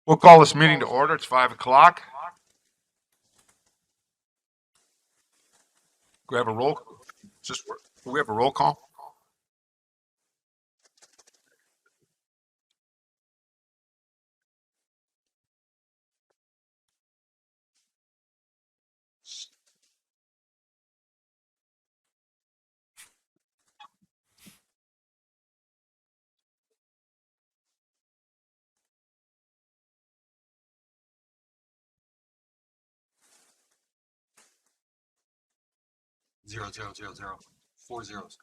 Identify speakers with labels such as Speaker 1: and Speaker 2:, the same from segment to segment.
Speaker 1: We'll call this meeting to order. It's 5 o'clock. Do we have a roll? Do we have a roll call?
Speaker 2: Zero, 4 zeros.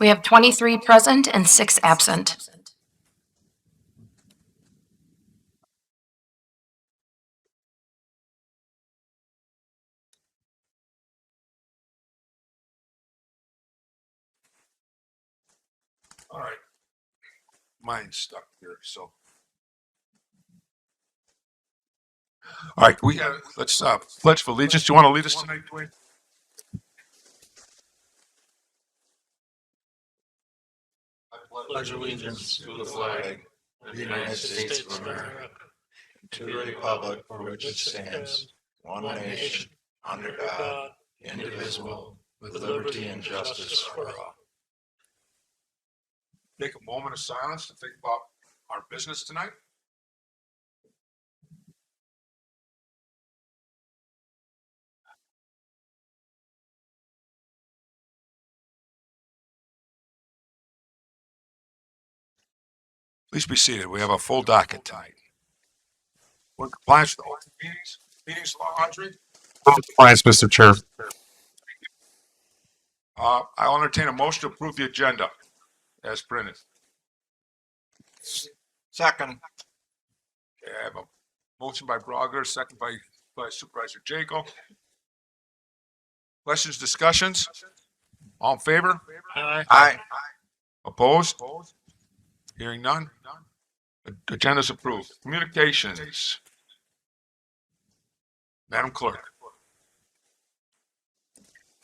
Speaker 3: We have 23 present and 6 absent.
Speaker 1: All right. Mine's stuck here, so. All right, let's pledge for allegiance. Do you want to lead us tonight, Dwayne?
Speaker 4: Pledge allegiance to the flag of the United States of America, to the republic for which it stands, one nation, under God, indivisible, with liberty and justice for all.
Speaker 1: Take a moment of silence to think about our business tonight. Please be seated. We have a full docket tonight. We're in compliance with the open meetings law, Audrey.
Speaker 5: Compliance, Mr. Chair.
Speaker 1: I'll entertain a motion to approve the agenda as printed.
Speaker 2: Second.
Speaker 1: Okay, I have a motion by Brogger, second by Supervisor Jaco. Questions, discussions? All in favor?
Speaker 2: Aye.
Speaker 1: Opposed? Hearing none. Agenda's approved. Communications. Madam Clerk.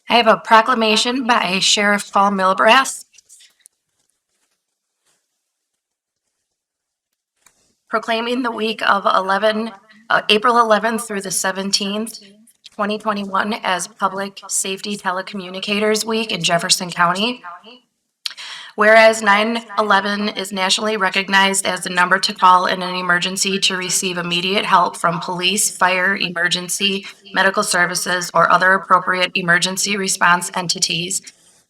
Speaker 3: I have a proclamation by Sheriff Paul Milbrass proclaiming the week of April 11th through the 17th, 2021 as Public Safety Telecommunicators Week in Jefferson County. Whereas 9/11 is nationally recognized as the number to call in an emergency to receive immediate help from police, fire, emergency, medical services, or other appropriate emergency response entities.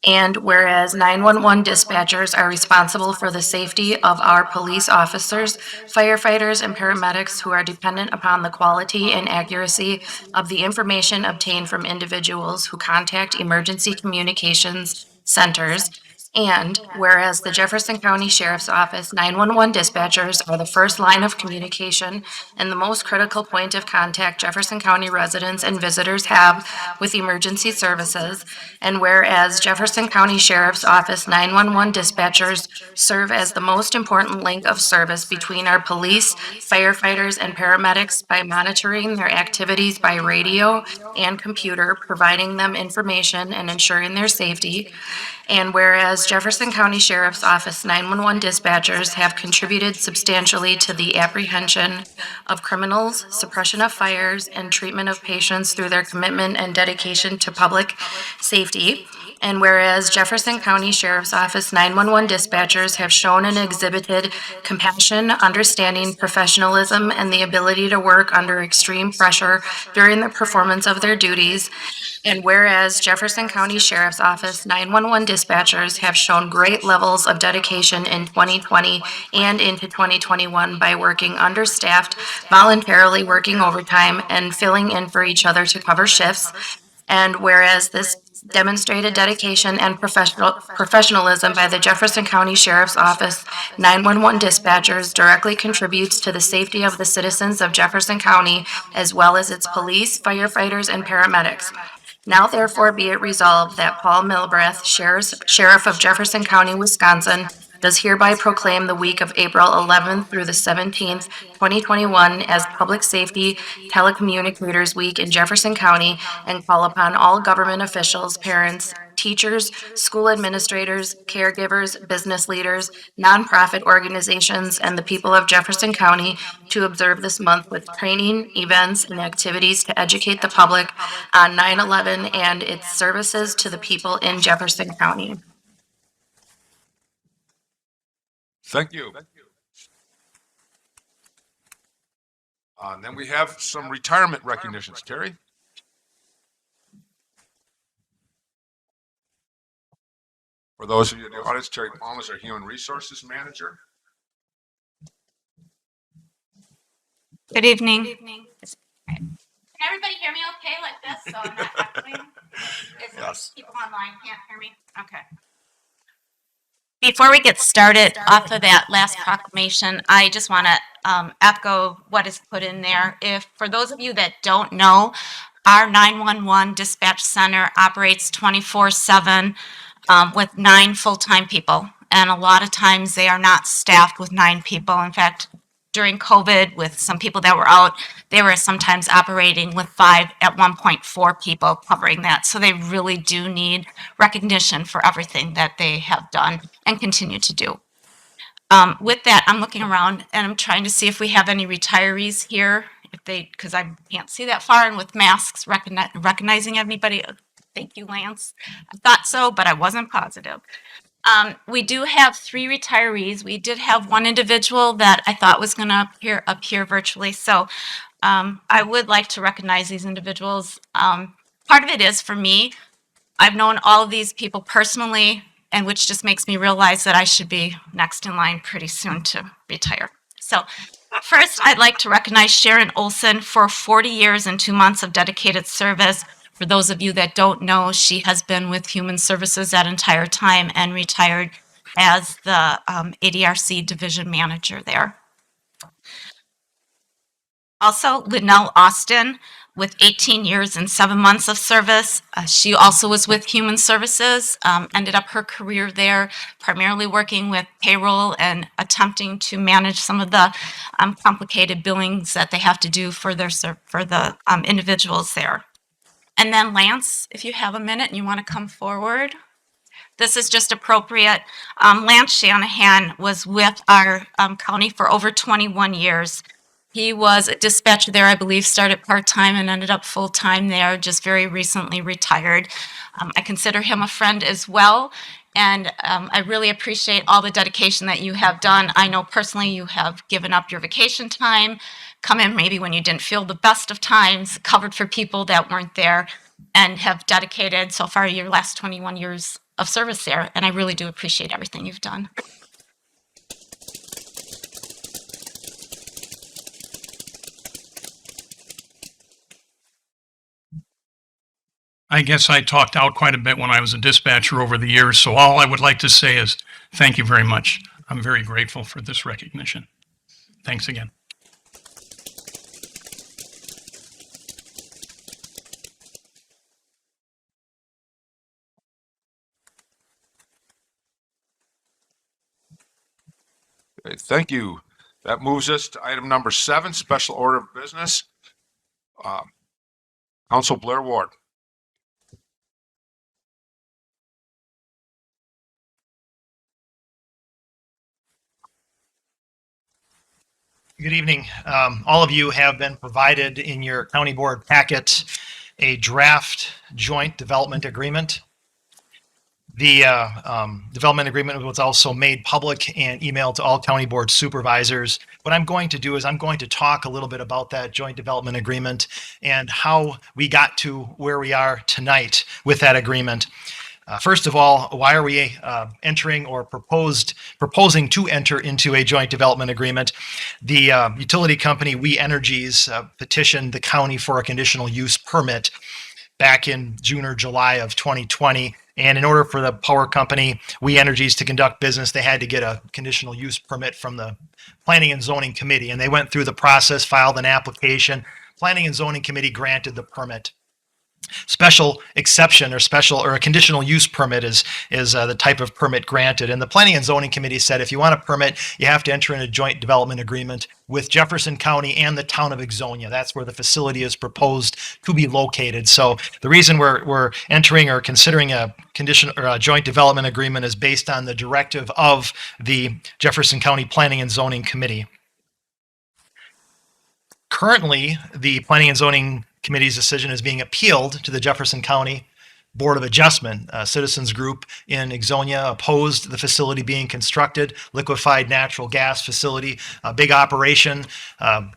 Speaker 3: And whereas 911 dispatchers are responsible for the safety of our police officers, firefighters, and paramedics who are dependent upon the quality and accuracy of the information obtained from individuals who contact emergency communications centers. And whereas the Jefferson County Sheriff's Office 911 dispatchers are the first line of communication and the most critical point of contact Jefferson County residents and visitors have with emergency services, and whereas Jefferson County Sheriff's Office 911 dispatchers serve as the most important link of service between our police, firefighters, and paramedics by monitoring their activities by radio and computer, providing them information and ensuring their safety. And whereas Jefferson County Sheriff's Office 911 dispatchers have contributed substantially to the apprehension of criminals, suppression of fires, and treatment of patients through their commitment and dedication to public safety. And whereas Jefferson County Sheriff's Office 911 dispatchers have shown and exhibited compassion, understanding, professionalism, and the ability to work under extreme pressure during the performance of their duties. And whereas Jefferson County Sheriff's Office 911 dispatchers have shown great levels of dedication in 2020 and into 2021 by working understaffed, voluntarily working overtime, and filling in for each other to cover shifts. And whereas this demonstrated dedication and professionalism by the Jefferson County Sheriff's Office 911 dispatchers directly contributes to the safety of the citizens of Jefferson County, as well as its police, firefighters, and paramedics. Now therefore be it resolved that Paul Milbrath, Sheriff of Jefferson County, Wisconsin, does hereby proclaim the week of April 11th through the 17th, 2021 as Public Safety Telecommunicators Week in Jefferson County, and call upon all government officials, parents, teachers, school administrators, caregivers, business leaders, nonprofit organizations, and the people of Jefferson County to observe this month with training, events, and activities to educate the public on 9/11 and its services to the people in Jefferson County.
Speaker 1: Thank you. And then we have some retirement recognitions. Terry? For those of you in the audience, Terry Palm is our Human Resources Manager.
Speaker 6: Good evening.
Speaker 7: Can everybody hear me okay like this? So I'm not echoing?
Speaker 1: Yes.
Speaker 7: People online can't hear me? Okay.
Speaker 6: Before we get started off of that last proclamation, I just want to echo what is put in there. If, for those of you that don't know, our 911 dispatch center operates 24/7 with 9 full-time people. And a lot of times they are not staffed with 9 people. In fact, during COVID, with some people that were out, they were sometimes operating with 5, at one point 4 people covering that. So they really do need recognition for everything that they have done and continue to do. With that, I'm looking around and I'm trying to see if we have any retirees here, if they, because I can't see that far, and with masks, recognizing everybody. Thank you, Lance. I thought so, but I wasn't positive. We do have 3 retirees. We did have one individual that I thought was going to appear virtually. So I would like to recognize these individuals. Part of it is for me, I've known all of these people personally, and which just makes me realize that I should be next in line pretty soon to retire. So first, I'd like to recognize Sharon Olson for 40 years and 2 months of dedicated service. For those of you that don't know, she has been with Human Services that entire time and retired as the ADRC division manager there. Also, Linnell Austin with 18 years and 7 months of service. She also was with Human Services, ended up her career there, primarily working with payroll and attempting to manage some of the complicated billings that they have to do for the individuals there. And then Lance, if you have a minute and you want to come forward. This is just appropriate. Lance Shanahan was with our county for over 21 years. He was a dispatcher there, I believe, started part-time and ended up full-time there, just very recently retired. I consider him a friend as well, and I really appreciate all the dedication that you have done. I know personally you have given up your vacation time, come in maybe when you didn't feel the best of times, covered for people that weren't there, and have dedicated so far your last 21 years of service there. And I really do appreciate everything you've done.
Speaker 8: I guess I talked out quite a bit when I was a dispatcher over the years, so all I would like to say is thank you very much. I'm very grateful for this recognition. Thanks again.
Speaker 1: Okay, thank you. That moves us to item number 7, special order of business. Council Blair Ward.
Speaker 9: Good evening. All of you have been provided in your county board packet a draft joint development agreement. The development agreement was also made public and emailed to all county board supervisors. What I'm going to do is I'm going to talk a little bit about that joint development agreement and how we got to where we are tonight with that agreement. First of all, why are we entering or proposing to enter into a joint development agreement? The utility company, We Energies, petitioned the county for a conditional use permit. back in June or July of 2020. And in order for the power company, We Energies, to conduct business, they had to get a conditional use permit from the Planning and Zoning Committee. And they went through the process, filed an application. Planning and Zoning Committee granted the permit. Special exception or a conditional use permit is the type of permit granted. And the Planning and Zoning Committee said if you want a permit, you have to enter in a joint development agreement with Jefferson County and the town of Ixonia. That's where the facility is proposed to be located. So the reason we're entering or considering a condition or a joint development agreement is based on the directive of the Jefferson County Planning and Zoning Committee. Currently, the Planning and Zoning Committee's decision is being appealed to the Jefferson County Board of Adjustment. A citizens group in Ixonia opposed the facility being constructed, liquefied natural gas facility, a big operation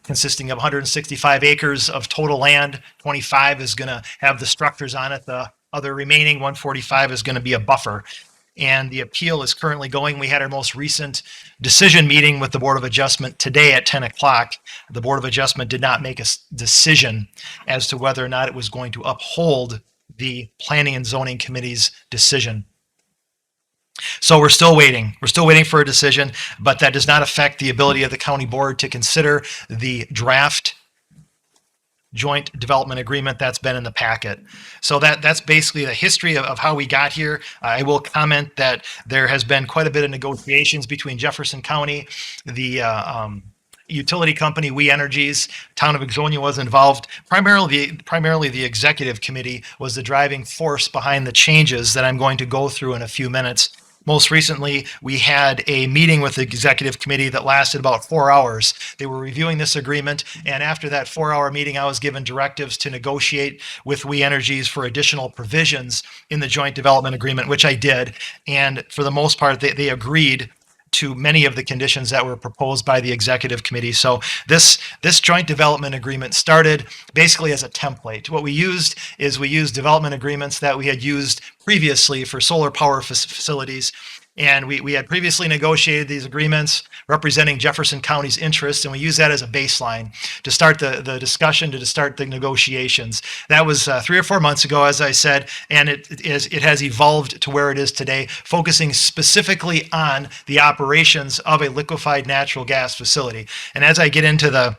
Speaker 9: consisting of 165 acres of total land. 25 is going to have the structures on it. The other remaining 145 is going to be a buffer. And the appeal is currently going. We had our most recent decision meeting with the Board of Adjustment today at 10 o'clock. The Board of Adjustment did not make a decision as to whether or not it was going to uphold the Planning and Zoning Committee's decision. So we're still waiting. We're still waiting for a decision, but that does not affect the ability of the county board to consider the draft joint development agreement that's been in the packet. So that's basically the history of how we got here. I will comment that there has been quite a bit of negotiations between Jefferson County, the utility company, We Energies, town of Ixonia was involved. Primarily the executive committee was the driving force behind the changes that I'm going to go through in a few minutes. Most recently, we had a meeting with the executive committee that lasted about 4 hours. They were reviewing this agreement, and after that 4-hour meeting, I was given directives to negotiate with We Energies for additional provisions in the joint development agreement, which I did. And for the most part, they agreed to many of the conditions that were proposed by the executive committee. So this joint development agreement started basically as a template. What we used development agreements that we had used previously for solar power facilities. And we had previously negotiated these agreements representing Jefferson County's interests, and we used that as a baseline to start the discussion, to start the negotiations. That was 3 or 4 months ago, as I said, and it has evolved to where it is today, focusing specifically on the operations of a liquefied natural gas facility. And as I get into the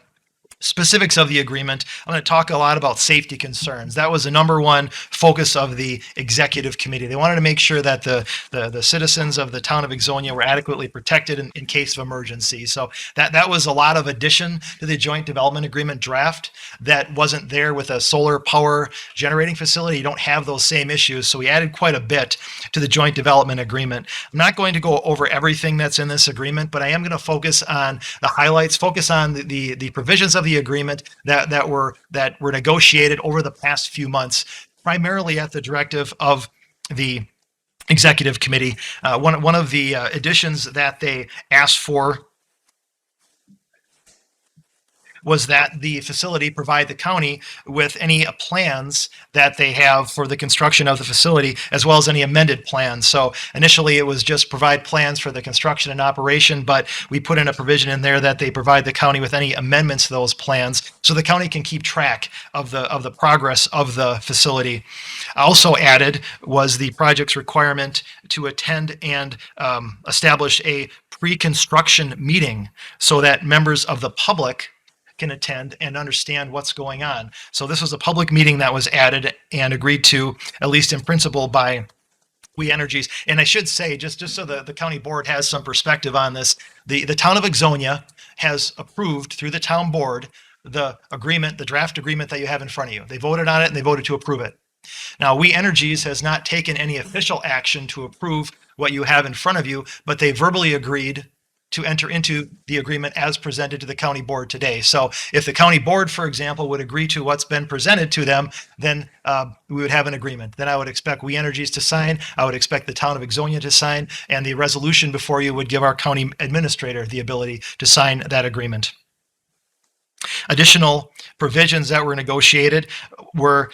Speaker 9: specifics of the agreement, I'm going to talk a lot about safety concerns. That was the number one focus of the executive committee. They wanted to make sure that the citizens of the town of Ixonia were adequately protected in case of emergency. So that was a lot of addition to the joint development agreement draft that wasn't there with a solar power generating facility. You don't have those same issues. So we added quite a bit to the joint development agreement. I'm not going to go over everything that's in this agreement, but I am going to focus on the highlights, focus on the provisions of the agreement that were negotiated over the past few months, primarily at the directive of the executive committee. One of the additions that they asked for was that the facility provide the county with any plans that they have for the construction of the facility, as well as any amended plans. So initially it was just provide plans for the construction and operation, but we put in a provision in there that they provide the county with any amendments to those plans so the county can keep track of the progress of the facility. Also added was the project's requirement to attend and establish a pre-construction meeting so that members of the public can attend and understand what's going on. So this was a public meeting that was added and agreed to, at least in principle, by We Energies. And I should say, just so the county board has some perspective on this, the town of Ixonia has approved through the town board the agreement, the draft agreement that you have in front of you. They voted on it and they voted to approve it. Now, We Energies has not taken any official action to approve what you have in front of you, but they verbally agreed to enter into the agreement as presented to the county board today. So if the county board, for example, would agree to what's been presented to them, then we would have an agreement. Then I would expect We Energies to sign, I would expect the town of Ixonia to sign, and the resolution before you would give our county administrator the ability to sign that agreement. Additional provisions that were negotiated were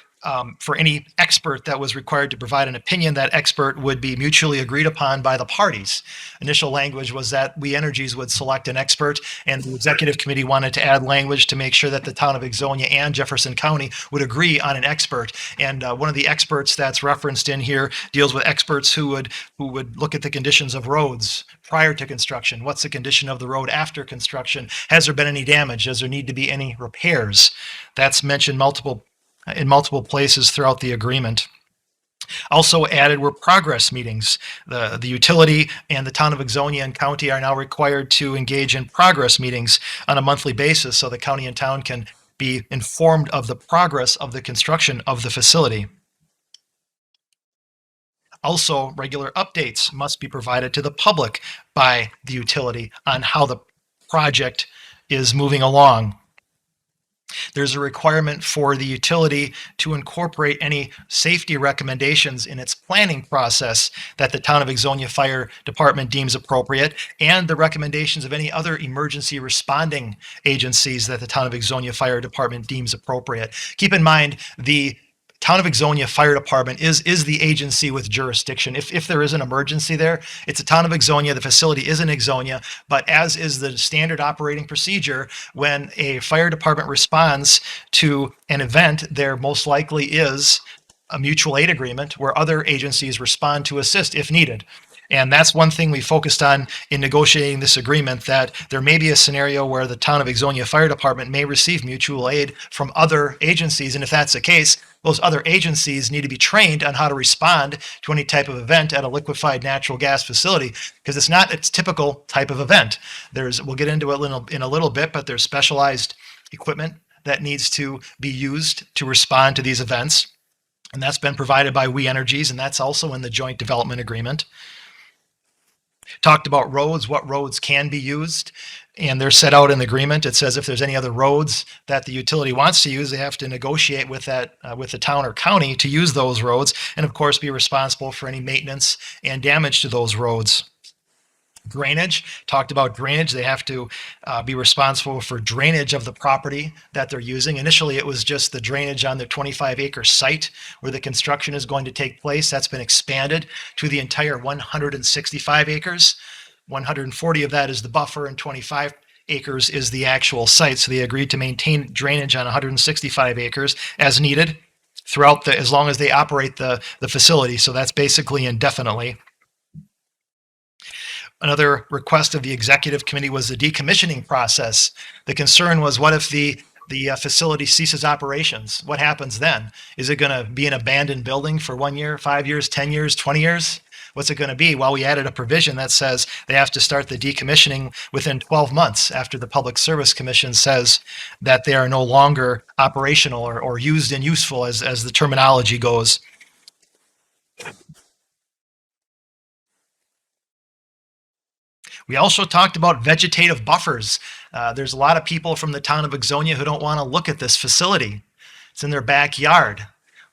Speaker 9: for any expert that was required to provide an opinion, that expert would be mutually agreed upon by the parties. Initial language was that We Energies would select an expert, and the executive committee wanted to add language to make sure that the town of Ixonia and Jefferson County would agree on an expert. And one of the experts that's referenced in here deals with experts who would look at the conditions of roads prior to construction. What's the condition of the road after construction? Has there been any damage? Does there need to be any repairs? That's mentioned in multiple places throughout the agreement. Also added were progress meetings. The utility and the town of Ixonia and county are now required to engage in progress meetings on a monthly basis so the county and town can be informed of the progress of the construction of the facility. Also, regular updates must be provided to the public by the utility on how the project is moving along. There's a requirement for the utility to incorporate any safety recommendations in its planning process that the town of Ixonia Fire Department deems appropriate, and the recommendations of any other emergency responding agencies that the town of Ixonia Fire Department deems appropriate. Keep in mind, the Town of Ixonia Fire Department is the agency with jurisdiction. If there is an emergency there, it's a Town of Ixonia. The facility is in Ixonia, but as is the standard operating procedure, when a fire department responds to an event, there most likely is a mutual aid agreement where other agencies respond to assist if needed. And that's one thing we focused on in negotiating this agreement, that there may be a scenario where the Town of Ixonia Fire Department may receive mutual aid from other agencies. And if that's the case, those other agencies need to be trained on how to respond to any type of event at a liquefied natural gas facility, because it's not its typical type of event. We'll get into it in a little bit, but there's specialized equipment that needs to be used to respond to these events. And that's been provided by We Energies, and that's also in the joint development agreement. Talked about roads, what roads can be used, and they're set out in the agreement. It says if there's any other roads that the utility wants to use, they have to negotiate with the town or county to use those roads, and of course be responsible for any maintenance and damage to those roads. Drainage, talked about drainage. They have to be responsible for drainage of the property that they're using. Initially, it was just the drainage on the 25-acre site where the construction is going to take place. That's been expanded to the entire 165 acres. 140 of that is the buffer, and 25 acres is the actual site. So they agreed to maintain drainage on 165 acres as needed throughout as long as they operate the facility. So that's basically indefinitely. Another request of the executive committee was the decommissioning process. The concern was, what if the facility ceases operations? What happens then? Is it going to be an abandoned building for 1 year, 5 years, 10 years, 20 years? What's it going to be? Well, we added a provision that says they have to start the decommissioning within 12 months after the Public Service Commission says that they are no longer operational or used and useful, as the terminology goes. We also talked about vegetative buffers. There's a lot of people from the town of Ixonia who don't want to look at this facility. It's in their backyard.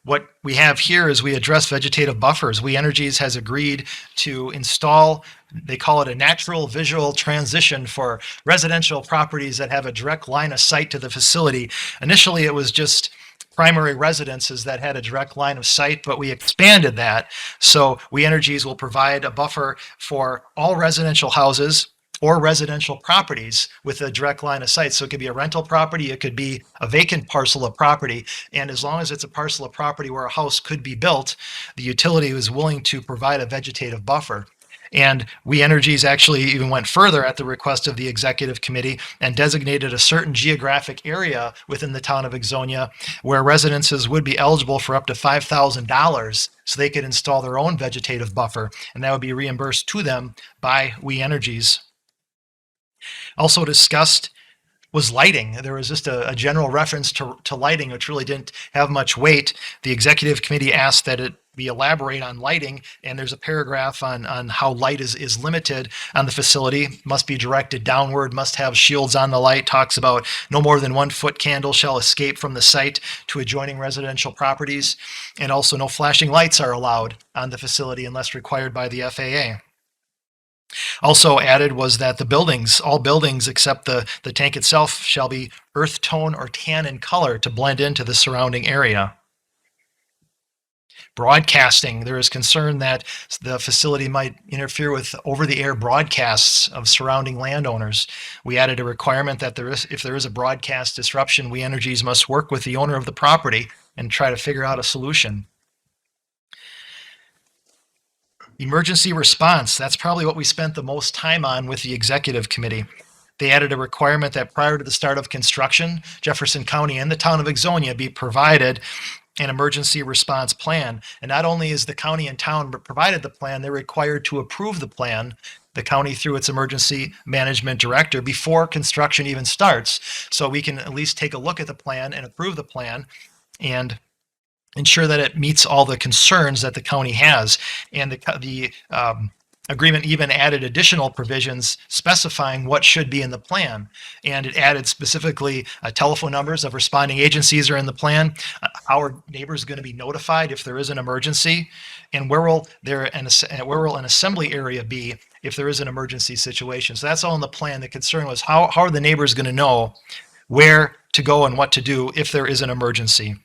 Speaker 9: What we have here is we address vegetative buffers. We Energies has agreed to install, they call it a natural visual transition for residential properties that have a direct line of sight to the facility. Initially, it was just primary residences that had a direct line of sight, but we expanded that. So We Energies will provide a buffer for all residential houses or residential properties with a direct line of sight. So it could be a rental property, it could be a vacant parcel of property. And as long as it's a parcel of property where a house could be built, the utility is willing to provide a vegetative buffer. And We Energies actually even went further at the request of the executive committee and designated a certain geographic area within the town of Ixonia where residences would be eligible for up to $5,000 so they could install their own vegetative buffer, and that would be reimbursed to them by We Energies. Also discussed was lighting. There was just a general reference to lighting, which really didn't have much weight. The executive committee asked that it be elaborate on lighting, and there's a paragraph on how light is limited on the facility, must be directed downward, must have shields on the light, talks about no more than 1 foot candle shall escape from the site to adjoining residential properties, and also no flashing lights are allowed on the facility unless required by the FAA. Also added was that the buildings, all buildings except the tank itself, shall be earth tone or tan in color to blend into the surrounding area. Broadcasting, there is concern that the facility might interfere with over-the-air broadcasts of surrounding landowners. We added a requirement that if there is a broadcast disruption, We Energies must work with the owner of the property and try to figure out a solution. Emergency response, that's probably what we spent the most time on with the executive committee. They added a requirement that prior to the start of construction, Jefferson County and the town of Ixonia be provided an emergency response plan. And not only is the county and town provided the plan, they're required to approve the plan, the county through its emergency management director, before construction even starts. So we can at least take a look at the plan and approve the plan and ensure that it meets all the concerns that the county has. And the agreement even added additional provisions specifying what should be in the plan. And it added specifically telephone numbers of responding agencies are in the plan, how are neighbors going to be notified if there is an emergency, and where will an assembly area be if there is an emergency situation. So that's all in the plan. The concern was how are the neighbors going to know where to go and what to do if there is an emergency.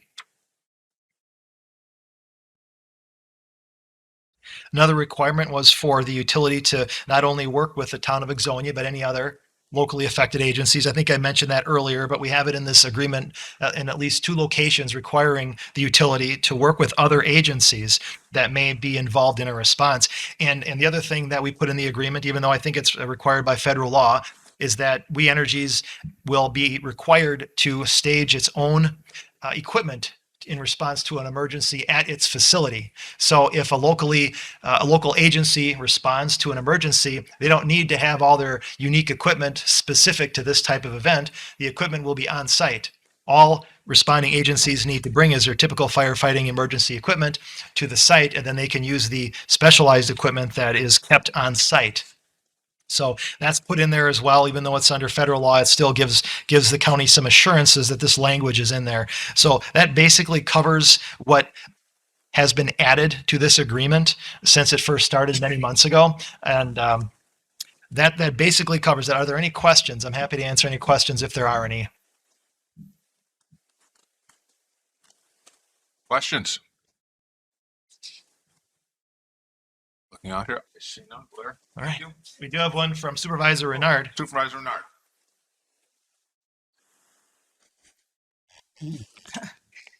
Speaker 9: Another requirement was for the utility to not only work with the town of Ixonia, but any other locally affected agencies. I think I mentioned that earlier, but we have it in this agreement in at least 2 locations requiring the utility to work with other agencies that may be involved in a response. And the other thing that we put in the agreement, even though I think it's required by federal law, is that We Energies will be required to stage its own equipment in response to an emergency at its facility. So if a local agency responds to an emergency, they don't need to have all their unique equipment specific to this type of event. The equipment will be on site. All responding agencies need to bring is their typical firefighting emergency equipment to the site, and then they can use the specialized equipment that is kept on site. So that's put in there as well. Even though it's under federal law, it still gives the county some assurances that this language is in there. So that basically covers what has been added to this agreement since it first started many months ago. And that basically covers it. Are there any questions? I'm happy to answer any questions if there are any.
Speaker 1: Questions? Looking out here. I see none. Blair?
Speaker 9: All right. We do have one from Supervisor Renard.
Speaker 1: Supervisor Renard.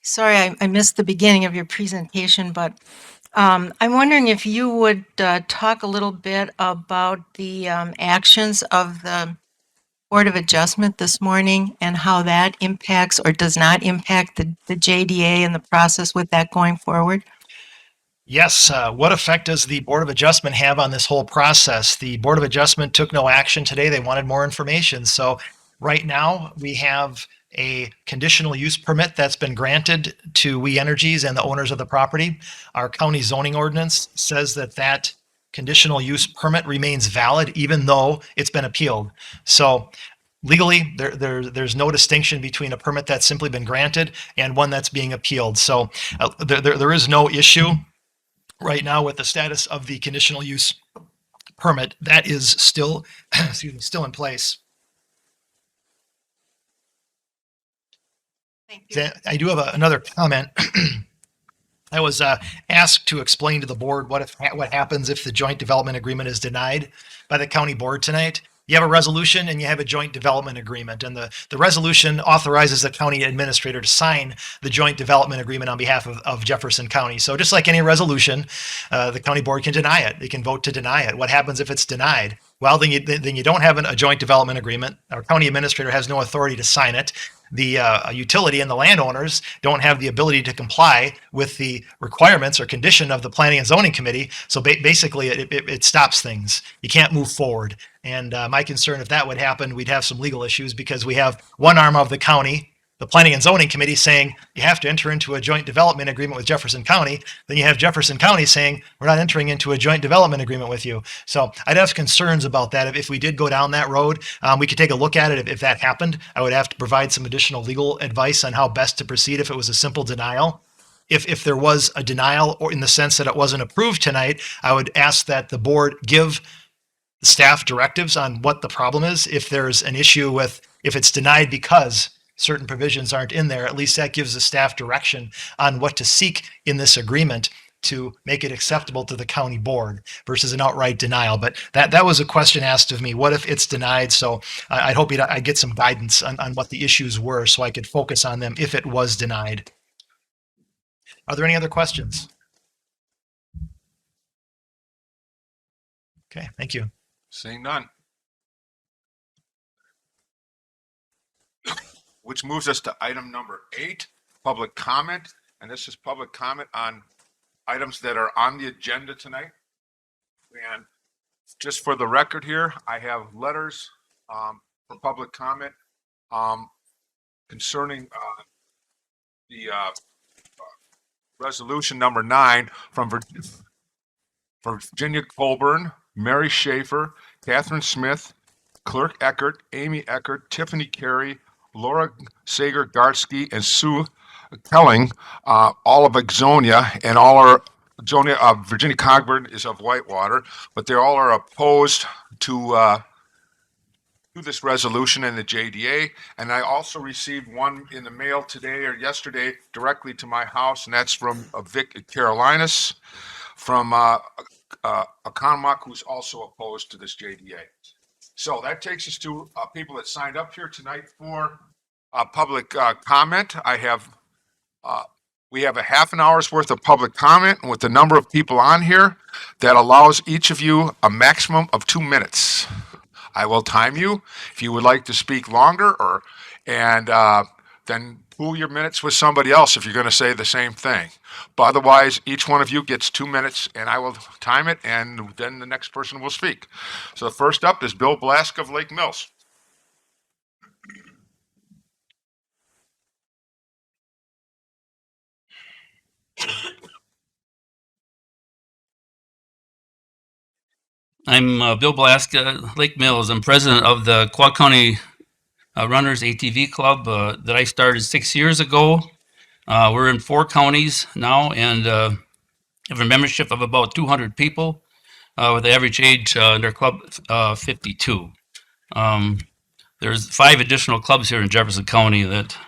Speaker 10: Sorry, I missed the beginning of your presentation, but I'm wondering if you would talk a little bit about the actions of the Board of Adjustment this morning and how that impacts or does not impact the JDA and the process with that going forward.
Speaker 9: Yes. What effect does the Board of Adjustment have on this whole process? The Board of Adjustment took no action today. They wanted more information. So right now we have a conditional use permit that's been granted to We Energies and the owners of the property. Our county zoning ordinance says that conditional use permit remains valid even though it's been appealed. So legally, there's no distinction between a permit that's simply been granted and one that's being appealed. So there is no issue right now with the status of the conditional use permit. That is still, still in place.
Speaker 10: Thank you.
Speaker 9: I do have another comment. I was asked to explain to the board what happens if the joint development agreement is denied by the county board tonight. You have a resolution and you have a joint development agreement, and the resolution authorizes the county administrator to sign the joint development agreement on behalf of Jefferson County. So just like any resolution, the county board can deny it. They can vote to deny it. What happens if it's denied? Well, then you don't have a joint development agreement. Our county administrator has no authority to sign it. The utility and the landowners don't have the ability to comply with the requirements or condition of the Planning and Zoning Committee. So basically, it stops things. You can't move forward. And my concern, if that would happen, we'd have some legal issues because we have one arm of the county, the Planning and Zoning Committee, saying you have to enter into a joint development agreement with Jefferson County. Then you have Jefferson County saying we're not entering into a joint development agreement with you. So I'd have concerns about that. If we did go down that road, we could take a look at it. If that happened, I would have to provide some additional legal advice on how best to proceed if it was a simple denial. If there was a denial, or in the sense that it wasn't approved tonight, I would ask that the board give the staff directives on what the problem is. If there's an issue with, if it's denied because certain provisions aren't in there, at least that gives the staff direction on what to seek in this agreement. to make it acceptable to the county board versus an outright denial. But that was a question asked of me. What if it's denied? So I'd hope I get some guidance on what the issues were so I could focus on them if it was denied. Are there any other questions? Okay, thank you.
Speaker 1: Seeing none. Which moves us to item number 8, public comment. And this is public comment on items that are on the agenda tonight. And just for the record here, I have letters for public comment concerning the resolution number 9 from Virginia Colburn, Mary Schaefer, Catherine Smith, Clerk Eckert, Amy Eckert, Tiffany Carey, Laura Sager-Garsky, and Sue Kelling, all of Exonia, and all are Exonia. Virginia Cogburn is of Whitewater, but they all are opposed to this resolution in the JDA. And I also received one in the mail today or yesterday directly to my house, and that's from Vic Carolinas from Economock, who's also opposed to this JDA. So that takes us to people that signed up here tonight for public comment. We have a half an hour's worth of public comment, and with the number of people on here, that allows each of you a maximum of 2 minutes. I will time you if you would like to speak longer, and then pool your minutes with somebody else if you're going to say the same thing. But otherwise, each one of you gets 2 minutes, and I will time it, and then the next person will speak. So the first up is Bill Blask of Lake Mills.
Speaker 11: I'm Bill Blask, Lake Mills. I'm president of the Quad County Runners ATV Club that I started 6 years ago. We're in 4 counties now and have a membership of about 200 people with the average age in our club 52. There's 5 additional clubs here in Jefferson County that,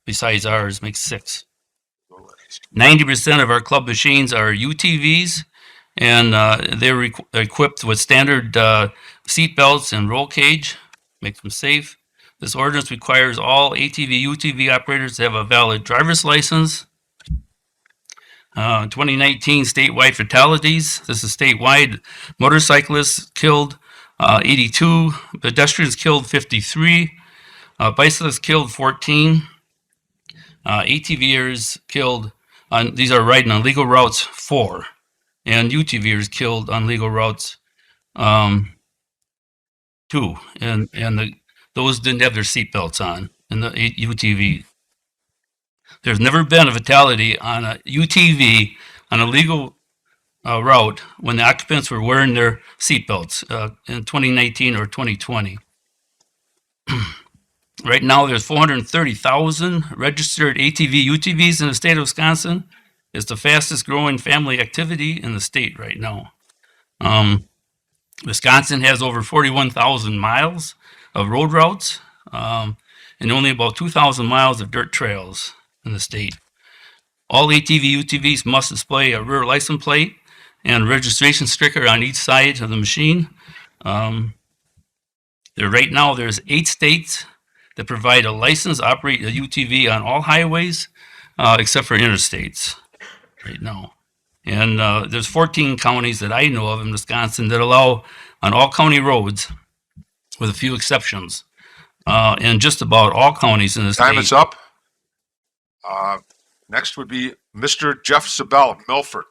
Speaker 11: besides ours, makes 6. 90% of our club machines are UTVs, and they're equipped with standard seat belts and roll cage, makes them safe. This ordinance requires all ATV, UTV operators to have a valid driver's license. 2019 statewide fatalities. This is statewide. Motorcyclists killed 82, pedestrians killed 53, bicyclists killed 14, ATVers killed, these are riding on legal routes, 4. And UTVers killed on legal routes, 2, and those didn't have their seatbelts on in the UTV. There's never been a fatality on a UTV on a legal route when the occupants were wearing their seatbelts in 2019 or 2020. Right now, there's 430,000 registered ATV, UTVs in the state of Wisconsin. It's the fastest growing family activity in the state right now. Wisconsin has over 41,000 miles of road routes and only about 2,000 miles of dirt trails in the state. All ATV, UTVs must display a rear license plate and registration sticker on each side of the machine. Right now, there's 8 states that provide a license to operate a UTV on all highways except for interstates right now. And there's 14 counties that I know of in Wisconsin that allow on all county roads, with a few exceptions, and just about all counties in the state.
Speaker 1: Time is up. Next would be Mr. Jeff Sabell of Milford.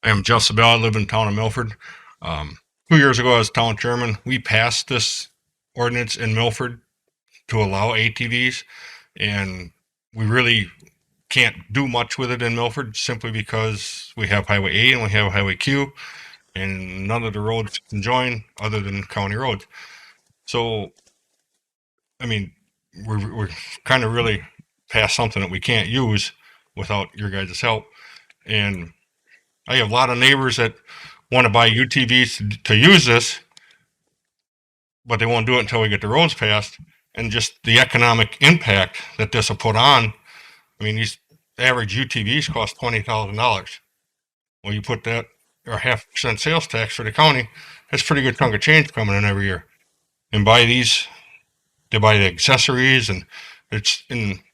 Speaker 5: I am Jeff Sabell. I live in the town of Milford. 2 years ago, as town chairman, we passed this ordinance in Milford to allow ATVs, and we really can't do much with it in Milford simply because we have Highway A and we have Highway Q, and none of the roads can join other than county roads. So, I mean, we're kind of really past something that we can't use without your guys' help. And I have a lot of neighbors that want to buy UTVs to use this, but they won't do it until we get the roads passed. And just the economic impact that this will put on. I mean, these average UTVs cost $20,000. Well, you put that or 0.5% sales tax for the county, that's a pretty good chunk of change coming in every year. And buy these, they buy the accessories, and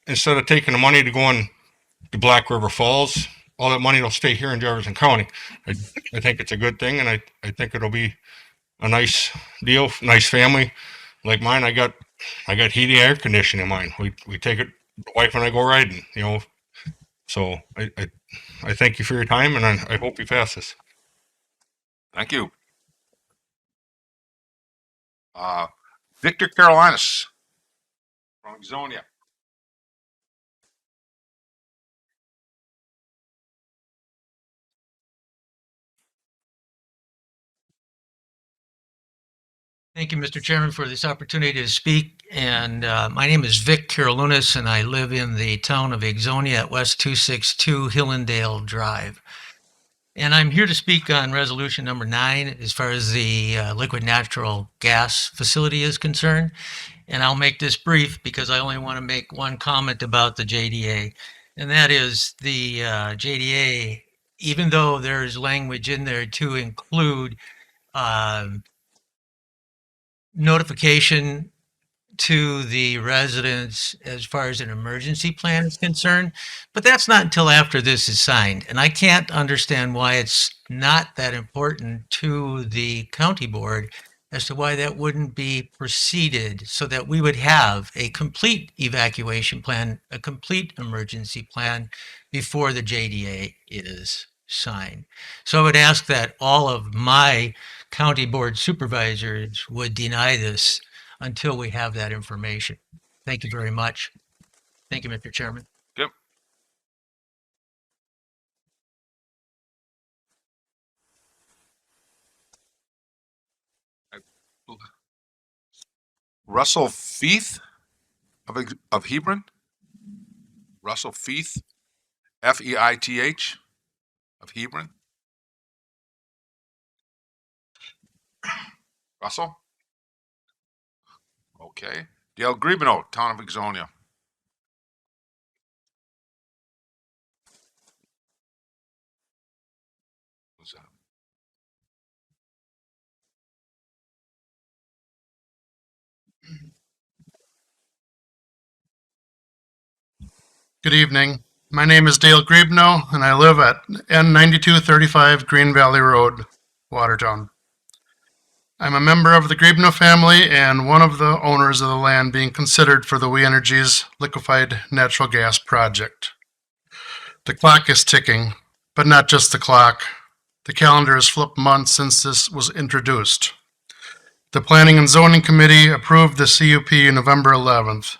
Speaker 5: instead of taking the money to go on the Black River Falls, all that money will stay here in Jefferson County. I think it's a good thing, and I think it'll be a nice deal, nice family. Like mine, I got heating air conditioning in mine. We take it, the wife and I go riding, you know. So I thank you for your time, and I hope you pass this.
Speaker 1: Thank you. Victor Carolinas from Exonia.
Speaker 12: Thank you, Mr. Chairman, for this opportunity to speak. And my name is Vic Carolinas, and I live in the town of Exonia at West 262 Hillendale Drive. And I'm here to speak on resolution number 9 as far as the liquid natural gas facility is concerned. And I'll make this brief because I only want to make one comment about the JDA. And that is the JDA, even though there's language in there to include notification to the residents as far as an emergency plan is concerned, but that's not until after this is signed. And I can't understand why it's not that important to the county board as to why that wouldn't be preceded so that we would have a complete evacuation plan, a complete emergency plan before the JDA is signed. So I would ask that all of my county board supervisors would deny this until we have that information. Thank you very much. Thank you, Mr. Chairman.
Speaker 1: Yep. Russell Feith of Hebron. Russell Feith, Feith of Hebron. Russell? Okay. Dale Griebnow, Town of Exonia. Who's that?
Speaker 13: Good evening. My name is Dale Griebnow, and I live at N9235 Green Valley Road, Watertown. I'm a member of the Griebnow family and one of the owners of the land being considered for the We Energies liquefied natural gas project. The clock is ticking, but not just the clock. The calendar has flipped months since this was introduced. The Planning and Zoning Committee approved the CUP November 11th.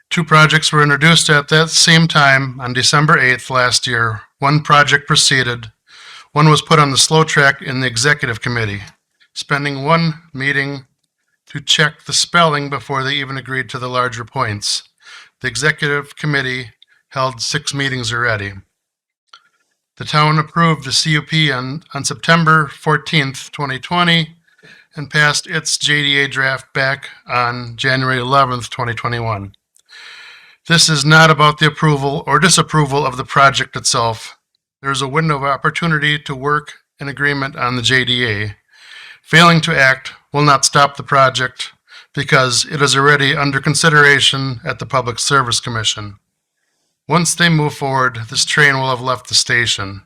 Speaker 13: 2 projects were introduced at that same time on December 8th last year. 1 project proceeded. 1 was put on the slow track in the Executive Committee, spending 1 meeting to check the spelling before they even agreed to the larger points. The Executive Committee held 6 meetings already. The town approved the CUP on September 14th, 2020, and passed its JDA draft back on January 11th, 2021. This is not about the approval or disapproval of the project itself. There's a window of opportunity to work an agreement on the JDA. Failing to act will not stop the project because it is already under consideration at the Public Service Commission. Once they move forward, this train will have left the station.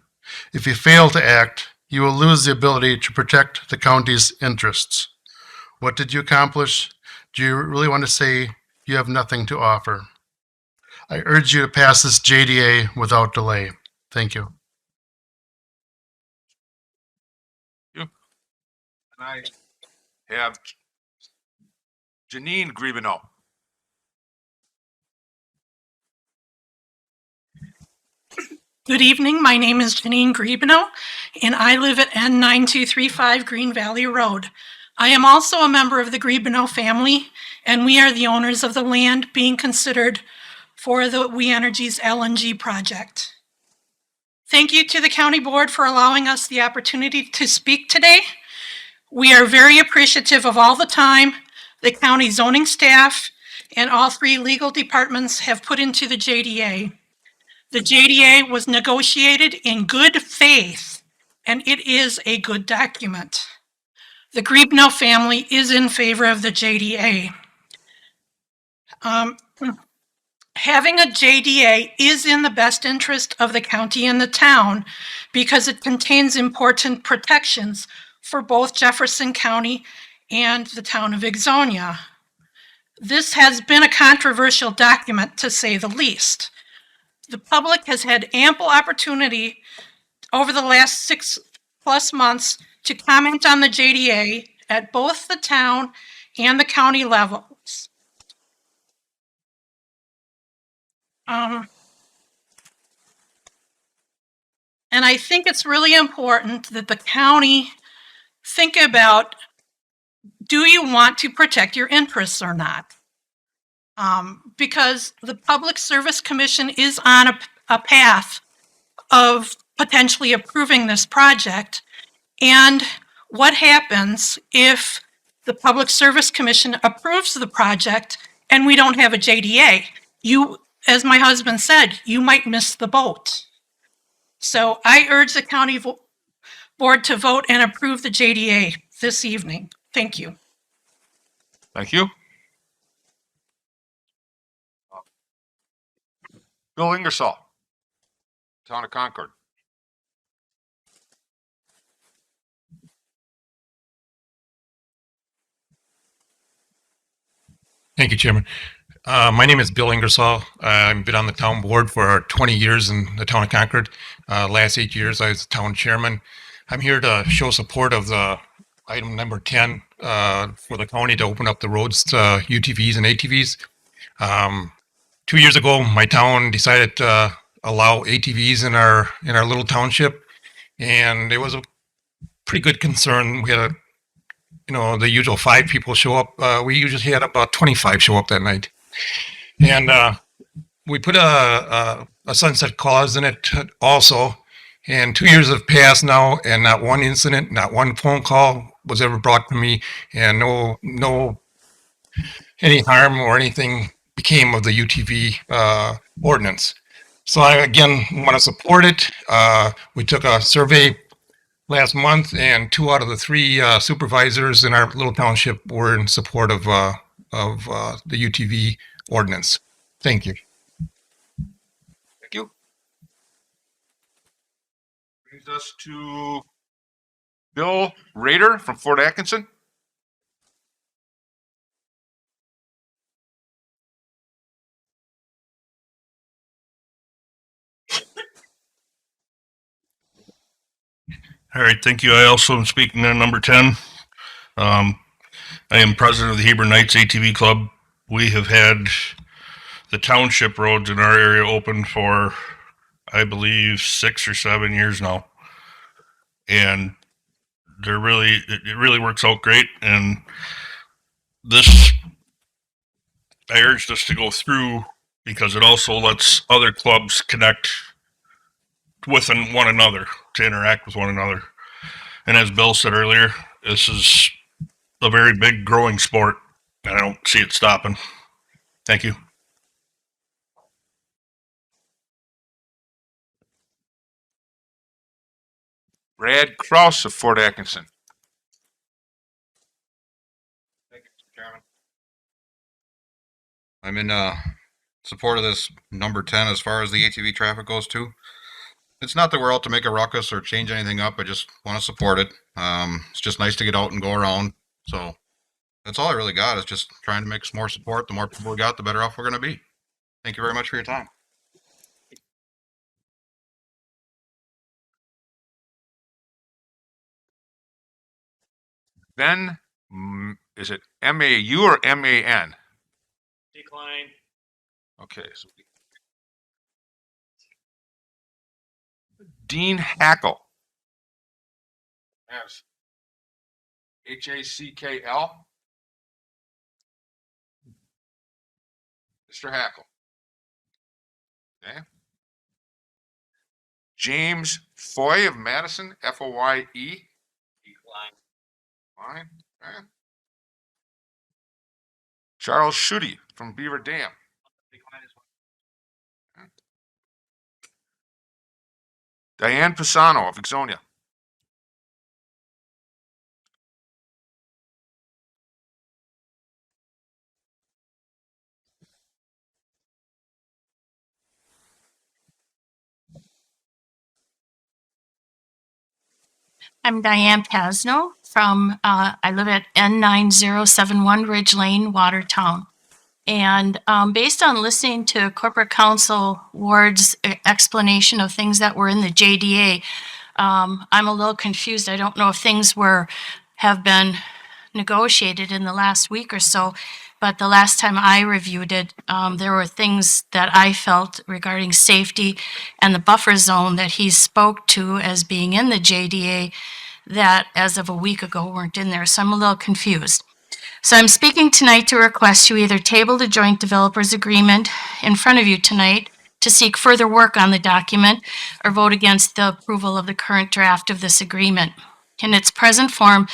Speaker 13: If you fail to act, you will lose the ability to protect the county's interests. What did you accomplish? Do you really want to say you have nothing to offer? I urge you to pass this JDA without delay. Thank you.
Speaker 1: And I have Jeanine Griebnow.
Speaker 14: Good evening. My name is Jeanine Griebnow, and I live at N9235 Green Valley Road. I am also a member of the Griebnow family, and we are the owners of the land being considered for the We Energies LNG project. Thank you to the county board for allowing us the opportunity to speak today. We are very appreciative of all the time the county zoning staff and all three legal departments have put into the JDA. The JDA was negotiated in good faith, and it is a good document. The Griebnow family is in favor of the JDA. Having a JDA is in the best interest of the county and the town because it contains important protections for both Jefferson County and the town of Ixonia. This has been a controversial document, to say the least. The public has had ample opportunity over the last 6+ months to comment on the JDA at both the town and the county levels. And I think it's really important that the county think about, do you want to protect your interests or not? Because the Public Service Commission is on a path of potentially approving this project. And what happens if the Public Service Commission approves the project and we don't have a JDA? You, as my husband said, you might miss the boat. So I urge the county board to vote and approve the JDA this evening. Thank you.
Speaker 1: Thank you. Bill Ingersoll, Town of Concord.
Speaker 15: Thank you, Chairman. My name is Bill Ingersoll. I've been on the town board for 20 years in the town of Concord. Last 8 years, I was the town chairman. I'm here to show support of the item number 10 for the county to open up the roads to UTVs and ATVs. 2 years ago, my town decided to allow ATVs in our little township, and it was a pretty good concern. We had the usual 5 people show up. We usually had about 25 show up that night. And we put a sunset clause in it also. And 2 years have passed now, and not one incident, not one phone call was ever brought to me, and no any harm or anything became of the UTV ordinance. So I, again, want to support it. We took a survey last month, and 2 out of the 3 supervisors in our little township were in support of the UTV ordinance. Thank you.
Speaker 1: Thank you. Brings us to Bill Rader from Fort Atkinson.
Speaker 5: All right, thank you. I also am speaking on number 10. I am president of the Hebron Knights ATV Club. We have had the township roads in our area open for, I believe, 6 or 7 years now. And it really works out great. And this, I urged us to go through because it also lets other clubs connect with one another, to interact with one another. And as Bill said earlier, this is a very big growing sport, and I don't see it stopping. Thank you.
Speaker 1: Brad Kraus of Fort Atkinson.
Speaker 16: Thank you, Mr. Chairman. I'm in support of this number 10 as far as the ATV traffic goes too. It's not that we're out to make a ruckus or change anything up. I just want to support it. It's just nice to get out and go around. So that's all I really got, is just trying to make some more support. The more people we got, the better off we're going to be. Thank you very much for your time.
Speaker 1: Ben, is it M-A-U or M-A-N?
Speaker 8: Decline.
Speaker 1: Okay. So Dean Hackle. Yes. H-A-C-K-L. Mr. Hackle. Okay. James Foy of Madison, F-O-Y-E. Fine. Okay. Charles Schutte from Beaver Dam. Okay. Diane Pasno of Ixonia.
Speaker 3: I'm Diane Pasno from, I live at N9071 Ridge Lane, Watertown. And based on listening to Corporate Counsel Ward's explanation of things that were in the JDA, I'm a little confused. I don't know if things have been negotiated in the last week or so, but the last time I reviewed it, there were things that I felt regarding safety and the buffer zone that he spoke to as being in the JDA that as of a week ago weren't in there. So I'm a little confused. So I'm speaking tonight to request you either table the joint developers agreement in front of you tonight to seek further work on the document or vote against the approval of the current draft of this agreement. In its present form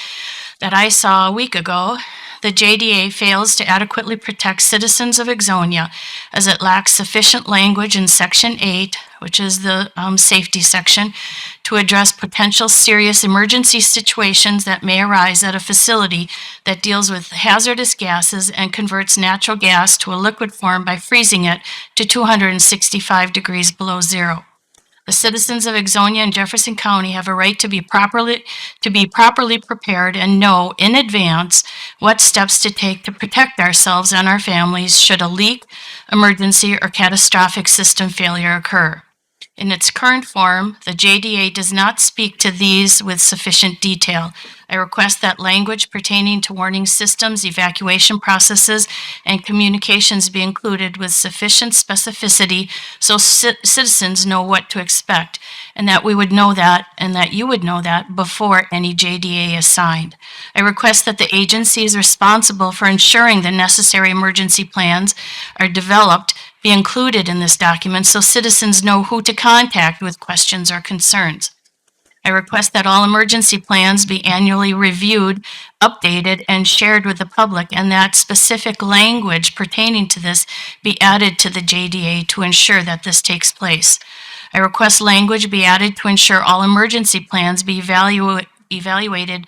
Speaker 3: that I saw a week ago, the JDA fails to adequately protect citizens of Ixonia as it lacks sufficient language in Section 8, which is the safety section, to address potential serious emergency situations that may arise at a facility that deals with hazardous gases and converts natural gas to a liquid form by freezing it to 265 degrees below zero. The citizens of Ixonia and Jefferson County have a right to be properly prepared and know in advance what steps to take to protect ourselves and our families should a leak, emergency, or catastrophic system failure occur. In its current form, the JDA does not speak to these with sufficient detail. I request that language pertaining to warning systems, evacuation processes, and communications be included with sufficient specificity so citizens know what to expect, and that we would know that, and that you would know that before any JDA is signed. I request that the agencies responsible for ensuring the necessary emergency plans are developed be included in this document so citizens know who to contact with questions or concerns. I request that all emergency plans be annually reviewed, updated, and shared with the public, and that specific language pertaining to this be added to the JDA to ensure that this takes place. I request language be added to ensure all emergency plans be evaluated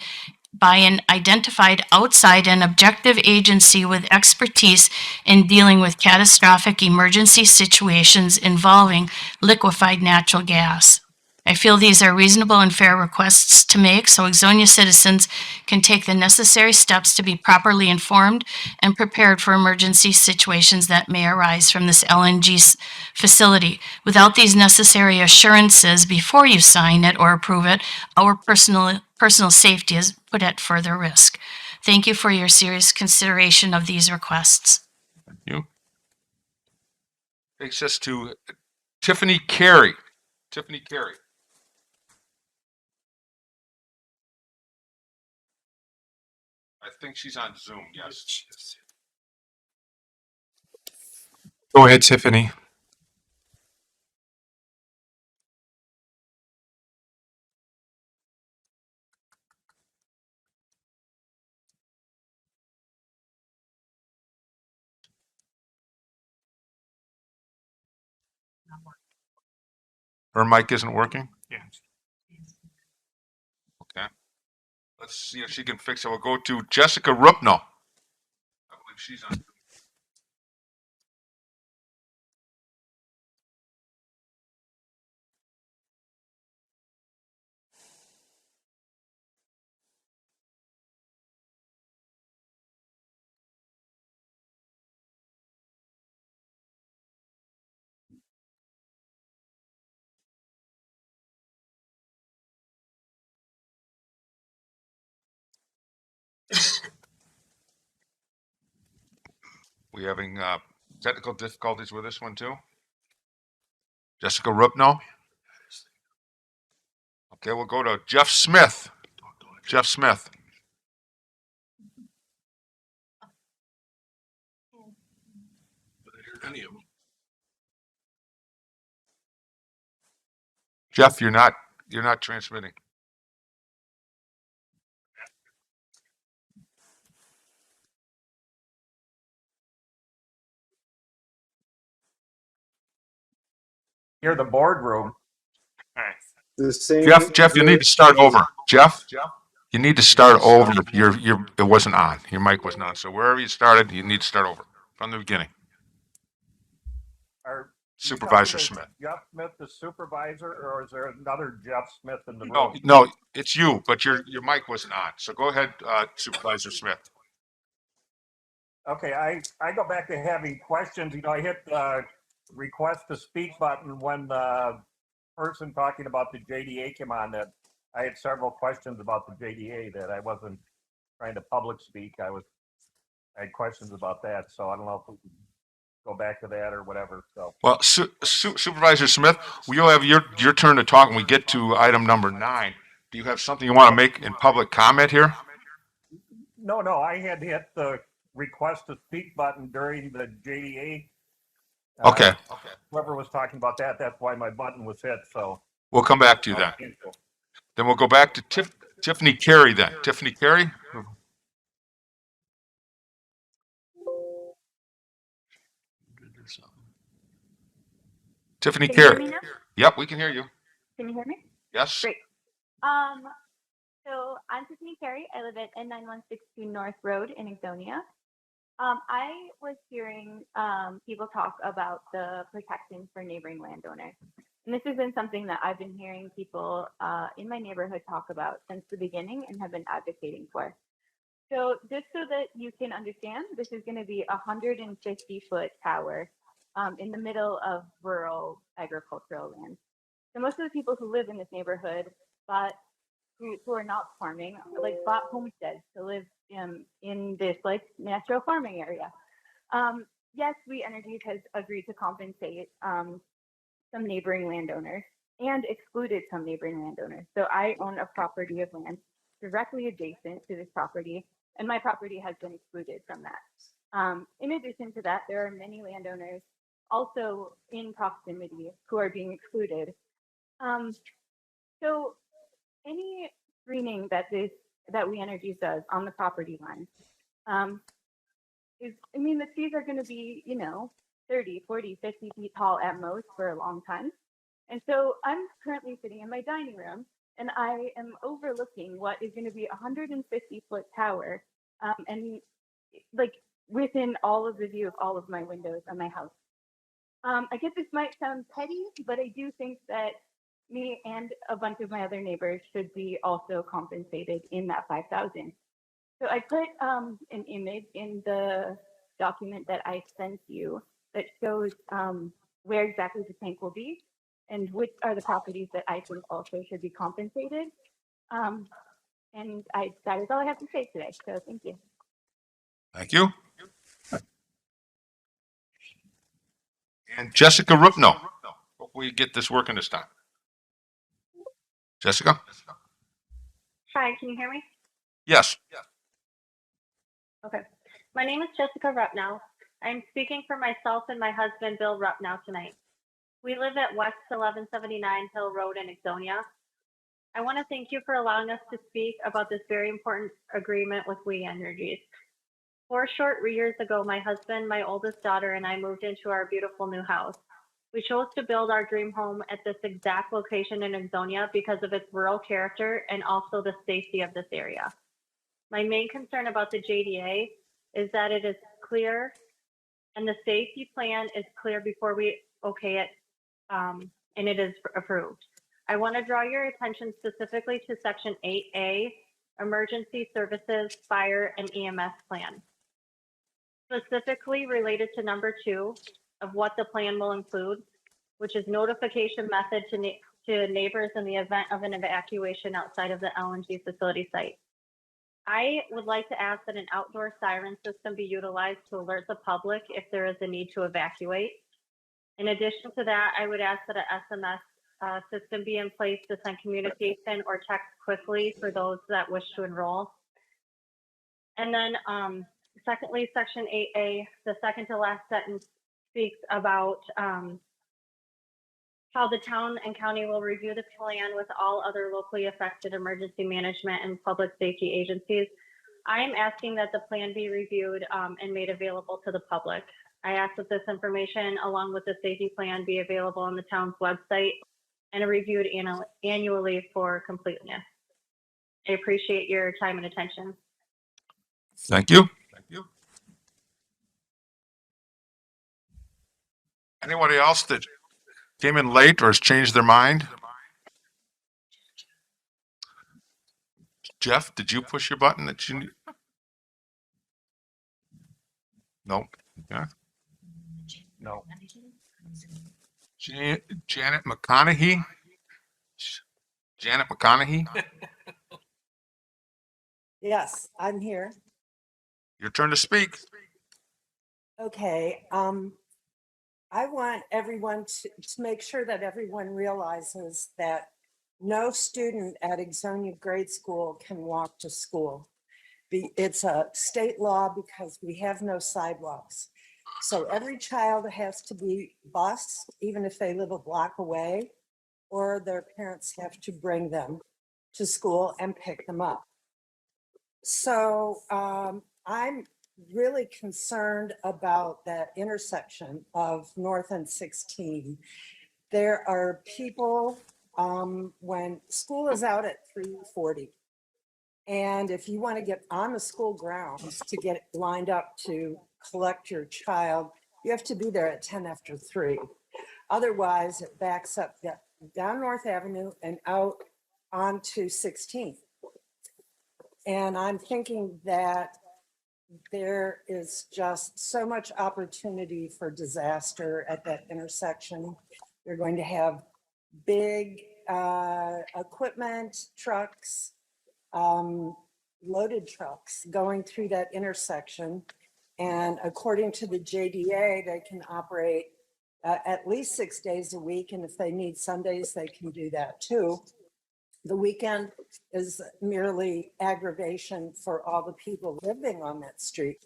Speaker 3: by an identified outside and objective agency with expertise in dealing with catastrophic emergency situations involving liquefied natural gas. I feel these are reasonable and fair requests to make so Ixonia citizens can take the necessary steps to be properly informed and prepared for emergency situations that may arise from this LNG facility. Without these necessary assurances before you sign it or approve it, our personal safety is put at further risk. Thank you for your serious consideration of these requests.
Speaker 1: Thank you. Takes us to Tiffany Carey. Tiffany Carey. I think she's on Zoom, yes.
Speaker 17: Go ahead, Tiffany.
Speaker 1: Her mic isn't working?
Speaker 8: Yeah.
Speaker 1: Okay. Let's see if she can fix it. We'll go to Jessica Repnow. I believe she's on. We having technical difficulties with this one too? Jessica Repnow? Okay, we'll go to Jeff Smith. Jeff Smith.
Speaker 17: Any of them.
Speaker 1: Jeff, you're not transmitting.
Speaker 18: Hear the boardroom.
Speaker 1: Jeff, you need to start over. Jeff, you need to start over. It wasn't on. Your mic wasn't on. So wherever you started, you need to start over from the beginning.
Speaker 18: Are you
Speaker 1: Supervisor
Speaker 18: talking to
Speaker 1: Smith.
Speaker 18: Jeff Smith, the supervisor, or is there another Jeff Smith in the
Speaker 1: No,
Speaker 18: room?
Speaker 1: no, it's you, but your mic wasn't on. So go ahead, Supervisor Smith.
Speaker 18: Okay, I go back to having questions. You know, I hit the request to speak button when the person talking about the JDA came on. That I had several questions about the JDA that I wasn't trying to public speak. I had questions about that. So I don't know if we can go back to that or whatever. So
Speaker 1: Well, Supervisor Smith, you'll have your turn to talk when we get to item number 9. Do you have something you want to make in public comment here?
Speaker 18: no, I had hit the request to speak button during the JDA.
Speaker 1: Okay.
Speaker 18: Whoever was talking about that, that's why my button was hit. So
Speaker 1: We'll come back to you then. Then we'll go back to Tiffany Carey then. Tiffany Carey? Tiffany
Speaker 7: Can you hear
Speaker 1: Carey.
Speaker 7: me now?
Speaker 1: Yep, we can hear you.
Speaker 7: Can you hear me?
Speaker 1: Yes.
Speaker 7: Great. So I'm Tiffany Perry. I live at N9162 North Road in Exonia. I was hearing people talk about the protections for neighboring landowners. And this has been something that I've been hearing people in my neighborhood talk about since the beginning and have been advocating for. So just so that you can understand, this is going to be a 150-foot tower in the middle of rural agricultural land. So most of the people who live in this neighborhood, who are not farming, like bought homesteads to live in this like natural farming area. Yes, We Energies has agreed to compensate some neighboring landowners and excluded some neighboring landowners. So I own a property of land directly adjacent to this property, and my property has been excluded from that. In addition to that, there are many landowners also in proximity who are being excluded. So any screening that We Energies does on the property line the trees are going to be, 30, 40, 50 feet tall at most for a long time. And so I'm currently sitting in my dining room and I am overlooking what is going to be a 150-foot tower and like within all of the view of all of my windows on my house. I guess this might sound petty, but I do think that me and a bunch of my other neighbors should be also compensated in that 5,000. So I put an image in the document that I sent you that shows where exactly the tank will be and which are the properties that I think also should be compensated. And that is all I have to say today. So thank you.
Speaker 1: Thank you. And Jessica Repnow. Hopefully we get this working this time. Jessica?
Speaker 19: Hi, can you hear me?
Speaker 1: Yes.
Speaker 19: Okay. My name is Jessica Repnow. I'm speaking for myself and my husband, Bill Repnow, tonight. We live at West 1179 Hill Road in Exonia. I want to thank you for allowing us to speak about this very important agreement with We Energies. 4 short years ago, my husband, my oldest daughter, and I moved into our beautiful new house. We chose to build our dream home at this exact location in Exonia because of its rural character and also the safety of this area. My main concern about the JDA is that it is clear and the safety plan is clear before we okay it and it is approved. I want to draw your attention specifically to Section 8A, Emergency Services, Fire, and EMS Plan. Specifically related to number 2 of what the plan will include, which is notification method to neighbors in the event of an evacuation outside of the LNG facility site. I would like to ask that an outdoor siren system be utilized to alert the public if there is a need to evacuate. In addition to that, I would ask that an SMS system be in place to send communication or text quickly for those that wish to enroll. And then secondly, Section 8A, the second to last sentence speaks about how the town and county will review the plan with all other locally affected emergency management and public safety agencies. I am asking that the plan be reviewed and made available to the public. I ask that this information, along with the safety plan, be available on the town's website and reviewed annually for completeness. I appreciate your time and attention.
Speaker 1: Thank you. Thank you. Anybody else that came in late or has changed their mind? Jeff, did you push your button that you? No. Yeah.
Speaker 18: No.
Speaker 1: Janet McConaughey? Janet McConaughey?
Speaker 20: Yes, I'm here.
Speaker 1: Your turn to speak.
Speaker 20: Okay. I want everyone to make sure that everyone realizes that no student at Ixonia Grade School can walk to school. It's a state law because we have no sidewalks. So every child has to be bused, even if they live a block away, or their parents have to bring them to school and pick them up. So I'm really concerned about that intersection of North and 16. There are people, when school is out at 3:40, and if you want to get on the school grounds to get lined up to collect your child, you have to be there at 10 after 3. Otherwise, it backs up down North Avenue and out onto 16th. And I'm thinking that there is just so much opportunity for disaster at that intersection. They're going to have big equipment trucks, loaded trucks going through that intersection. And according to the JDA, they can operate at least 6 days a week. And if they need Sundays, they can do that too. The weekend is merely aggravation for all the people living on that street.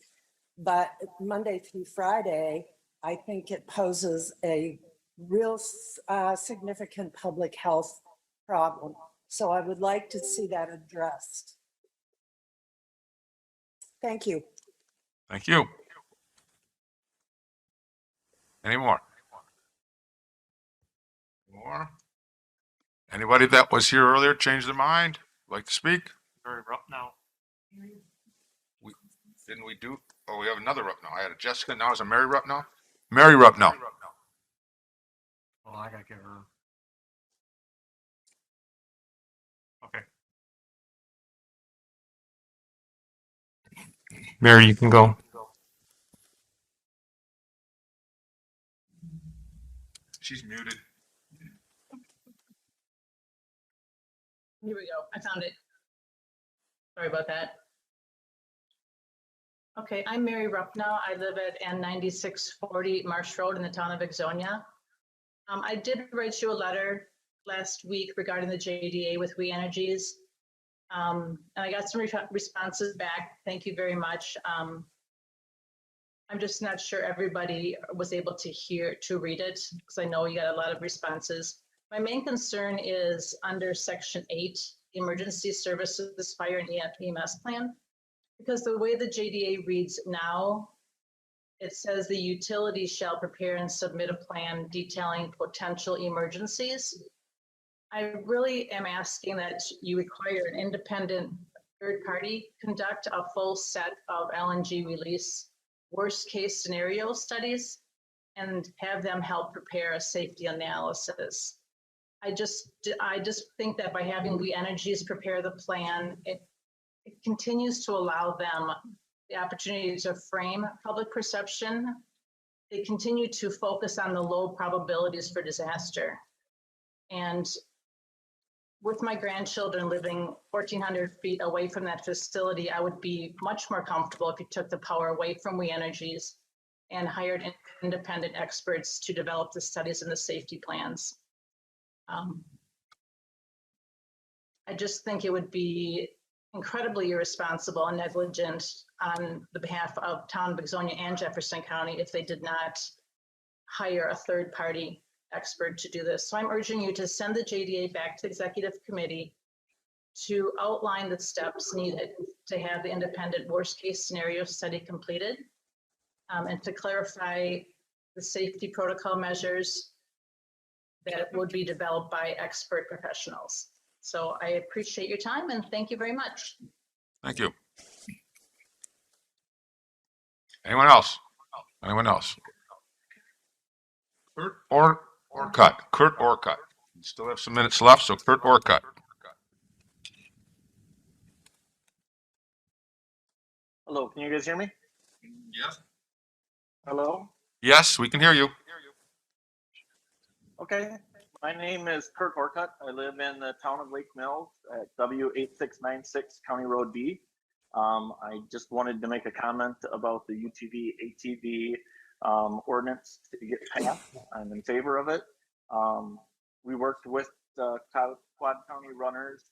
Speaker 20: But Monday through Friday, I think it poses a real significant public health problem. So I would like to see that addressed. Thank you.
Speaker 1: Thank you. Any more? More? Anybody that was here earlier changed their mind? Like to speak?
Speaker 18: Very rough now.
Speaker 1: Didn't we do? Oh, we have another Repnow. I had a Jessica. Now is a Mary Repnow. Mary Repnow.
Speaker 18: Well, I gotta give her. Okay.
Speaker 17: Mary, you can go.
Speaker 1: She's muted.
Speaker 21: Here we go. I found it. Sorry about that. Okay, I'm Mary Repnow. I live at N9640 Marsh Road in the town of Ixonia. I did write you a letter last week regarding the JDA with We Energies. And I got some responses back. Thank you very much. I'm just not sure everybody was able to read it, because I know you got a lot of responses. My main concern is under Section 8, Emergency Services Fire and EMS Plan, because the way the JDA reads now, it says the utility shall prepare and submit a plan detailing potential emergencies. I really am asking that you require an independent third party conduct a full set of LNG release worst case scenario studies and have them help prepare a safety analysis. I just think that by having We Energies prepare the plan, it continues to allow them the opportunity to frame public perception. They continue to focus on the low probabilities for disaster. And with my grandchildren living 1,400 feet away from that facility, I would be much more comfortable if you took the power away from We Energies and hired independent experts to develop the studies and the safety plans. I just think it would be incredibly irresponsible and negligent on the behalf of town of Ixonia and Jefferson County if they did not hire a third party expert to do this. So I'm urging you to send the JDA back to the executive committee to outline the steps needed to have the independent worst case scenario study completed, and to clarify the safety protocol measures that would be developed by expert professionals. So I appreciate your time and thank you very much.
Speaker 1: Thank you. Anyone else? Anyone else? Kurt Orcott. Kurt Orcott. We still have some minutes left, so Kurt Orcott.
Speaker 4: Hello, can you guys hear me?
Speaker 1: Yes.
Speaker 4: Hello?
Speaker 1: Yes, we can hear you.
Speaker 4: Okay, my name is Kirk Orcott. I live in the town of Lake Mills at W8696 County Road B. I just wanted to make a comment about the UTV ATV ordinance to get passed. I'm in favor of it. We worked with the Quad County runners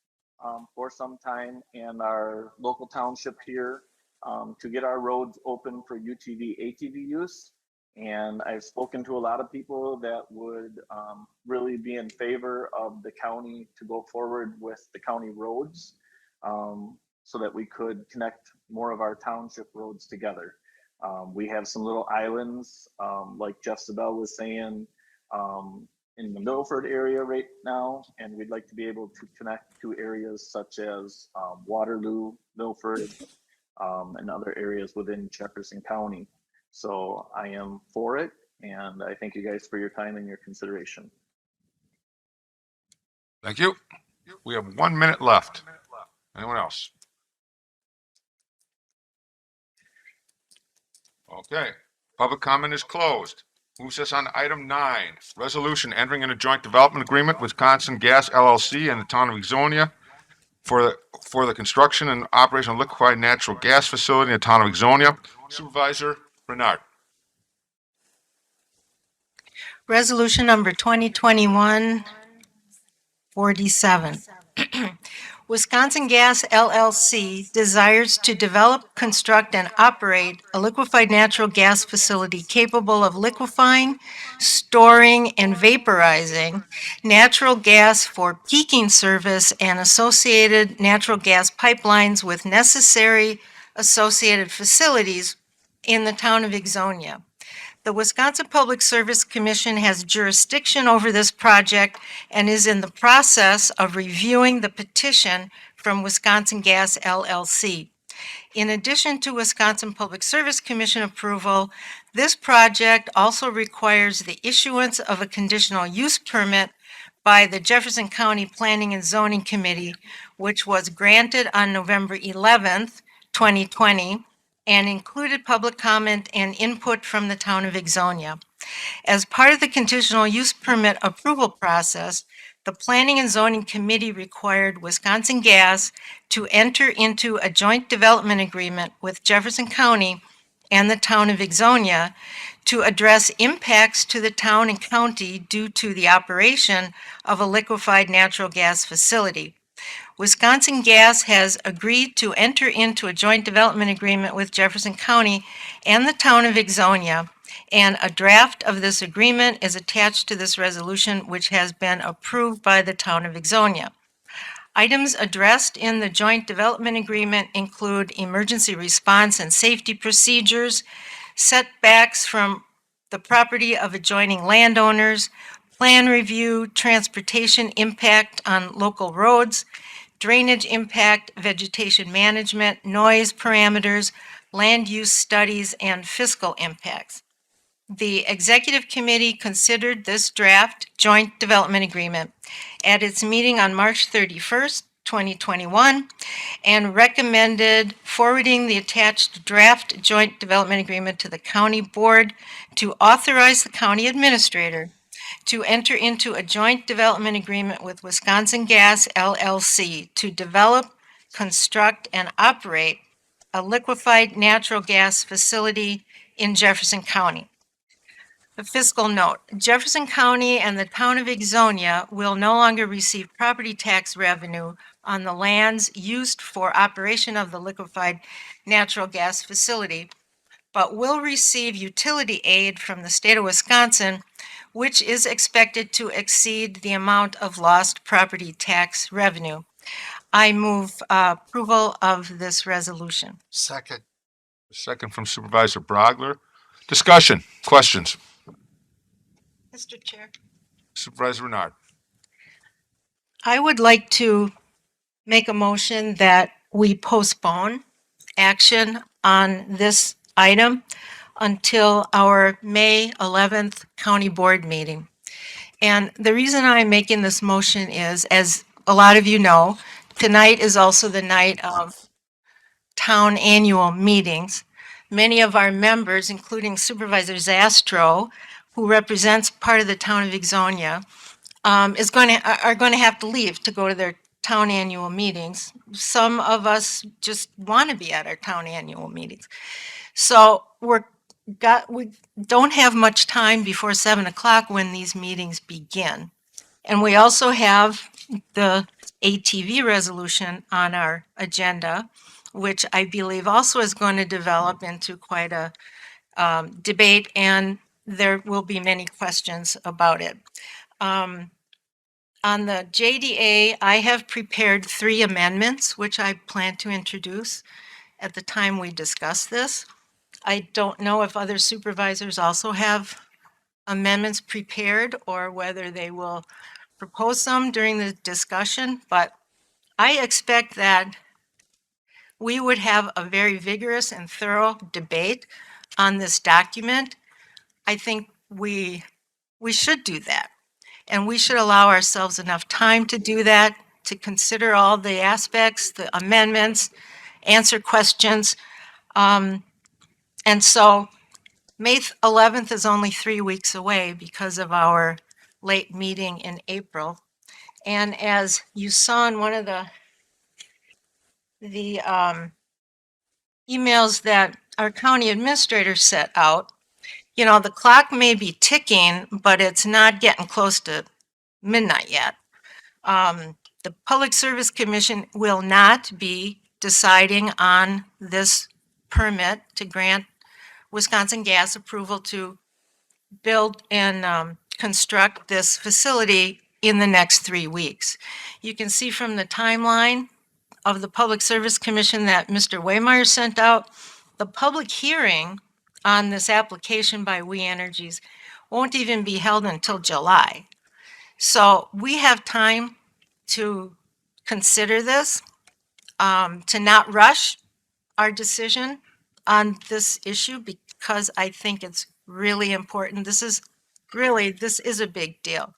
Speaker 4: for some time and our local township here to get our roads open for UTV ATV use. And I've spoken to a lot of people that would really be in favor of the county to go forward with the county roads so that we could connect more of our township roads together. We have some little islands, like Jeff Sabell was saying, in the Milford area right now, and we'd like to be able to connect to areas such as Waterloo, Milford, and other areas within Jefferson County. So I am for it, and I thank you guys for your time and your consideration.
Speaker 1: Thank you. We have 1 minute left. Anyone else? Okay. Public comment is closed. Moves us on to item 9, resolution entering in a joint development agreement with Wisconsin Gas LLC and the town of Ixonia for the construction and operation of liquefied natural gas facility in the town of Ixonia. Supervisor Bernard.
Speaker 10: Resolution number 2021-47. Wisconsin Gas LLC desires to develop, construct, and operate a liquefied natural gas facility capable of liquefying, storing, and vaporizing natural gas for peaking service and associated natural gas pipelines with necessary associated facilities in the town of Ixonia. The Wisconsin Public Service Commission has jurisdiction over this project and is in the process of reviewing the petition from Wisconsin Gas LLC. In addition to Wisconsin Public Service Commission approval, this project also requires the issuance of a conditional use permit by the Jefferson County Planning and Zoning Committee, which was granted on November 11th, 2020, and included public comment and input from the town of Ixonia. As part of the conditional use permit approval process, the Planning and Zoning Committee required Wisconsin Gas to enter into a joint development agreement with Jefferson County and the town of Ixonia to address impacts to the town and county due to the operation of a liquefied natural gas facility. Wisconsin Gas has agreed to enter into a joint development agreement with Jefferson County and the town of Ixonia, and a draft of this agreement is attached to this resolution, which has been approved by the town of Ixonia. Items addressed in the joint development agreement include emergency response and safety procedures, setbacks from the property of adjoining landowners, plan review, transportation impact on local roads, drainage impact, vegetation management, noise parameters, land use studies, and fiscal impacts. The Executive Committee considered this draft joint development agreement at its meeting on March 31st, 2021, and recommended forwarding the attached draft joint development agreement to the county board to authorize the county administrator to enter into a joint development agreement with Wisconsin Gas LLC to develop, construct, and operate a liquefied natural gas facility in Jefferson County. A fiscal note: Jefferson County and the town of Ixonia will no longer receive property tax revenue on the lands used for operation of the liquefied natural gas facility, but will receive utility aid from the state of Wisconsin, which is expected to exceed the amount of lost property tax revenue. I move approval of this resolution.
Speaker 1: Second. Second from Supervisor Brogler. Discussion, questions?
Speaker 10: Mr. Chair.
Speaker 1: Supervisor Renard.
Speaker 10: I would like to make a motion that we postpone action on this item until our May 11th County Board meeting. And the reason I'm making this motion is, as a lot of you know, tonight is also the night of town annual meetings. Many of our members, including Supervisor Zastro, who represents part of the town of Ixonia, are going to have to leave to go to their town annual meetings. Some of us just want to be at our town annual meetings. So we don't have much time before 7 o'clock when these meetings begin. And we also have the ATV resolution on our agenda, which I believe also is going to develop into quite a debate, and there will be many questions about it. On the JDA, I have prepared 3 amendments, which I plan to introduce at the time we discuss this. I don't know if other supervisors also have amendments prepared or whether they will propose some during the discussion, but I expect that we would have a very vigorous and thorough debate on this document. I think we should do that. And we should allow ourselves enough time to do that, to consider all the aspects, the amendments, answer questions. And so May 11th is only 3 weeks away because of our late meeting in April. And as you saw in one of the emails that our county administrator set out, you know, the clock may be ticking, but it's not getting close to midnight yet. The Public Service Commission will not be deciding on this permit to grant Wisconsin Gas approval to build and construct this facility in the next 3 weeks. You can see from the timeline of the Public Service Commission that Mr. Waymeyer sent out, the public hearing on this application by We Energies won't even be held until July. So we have time to consider this, to not rush our decision on this issue, because I think it's really important. This is a big deal.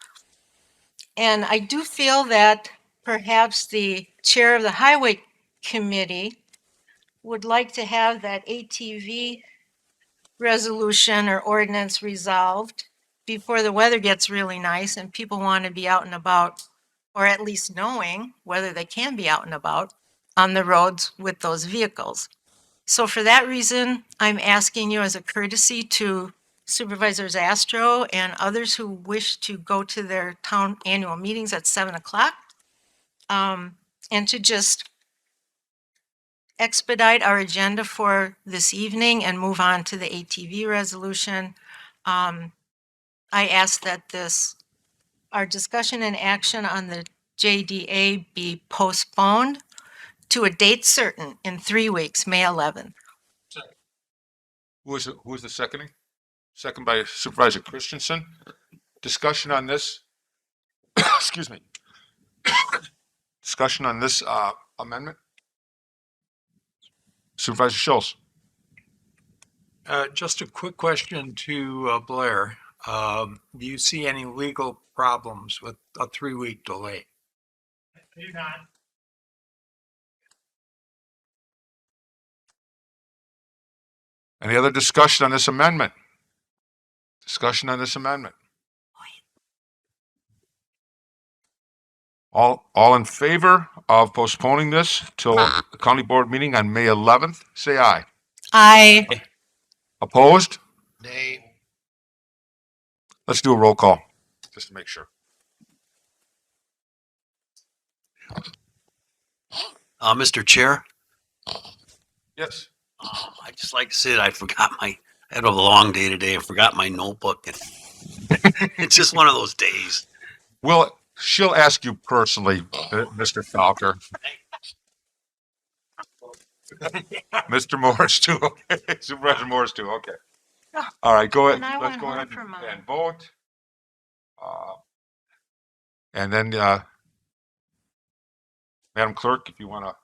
Speaker 10: And I do feel that perhaps the chair of the Highway Committee would like to have that ATV resolution or ordinance resolved before the weather gets really nice and people want to be out and about, or at least knowing whether they can be out and about on the roads with those vehicles. So for that reason, I'm asking you as a courtesy to Supervisors Astro and others who wish to go to their town annual meetings at 7 o'clock, and to just expedite our agenda for this evening and move on to the ATV resolution. I ask that our discussion and action on the JDA be postponed to a date certain in 3 weeks, May 11th.
Speaker 1: Who is the seconding? Second by Supervisor Christensen. Discussion on this. Excuse me. Discussion on this amendment. Supervisor Schultz.
Speaker 2: Just a quick question to Blair. Do you see any legal problems with a 3-week delay?
Speaker 9: I do not.
Speaker 1: Any other discussion on this amendment? Discussion on this amendment. All in favor of postponing this till the county board meeting on May 11th, say aye.
Speaker 10: Aye.
Speaker 1: Opposed?
Speaker 9: Nay.
Speaker 1: Let's do a roll call, just to make sure.
Speaker 22: Mr. Chair,
Speaker 1: Yes.
Speaker 6: I just like to say that I had a long day today. I forgot my notebook. And it's just one of those days.
Speaker 1: Well, she'll ask you personally, Mr. Falker. Mr. Morris too. Okay. Supervisor Morris too. Okay. All right. Go ahead.
Speaker 10: And I
Speaker 1: Let's
Speaker 10: want
Speaker 1: go
Speaker 10: her
Speaker 1: ahead
Speaker 10: for mine.
Speaker 1: and vote. And then, Madam Clerk, if you want to.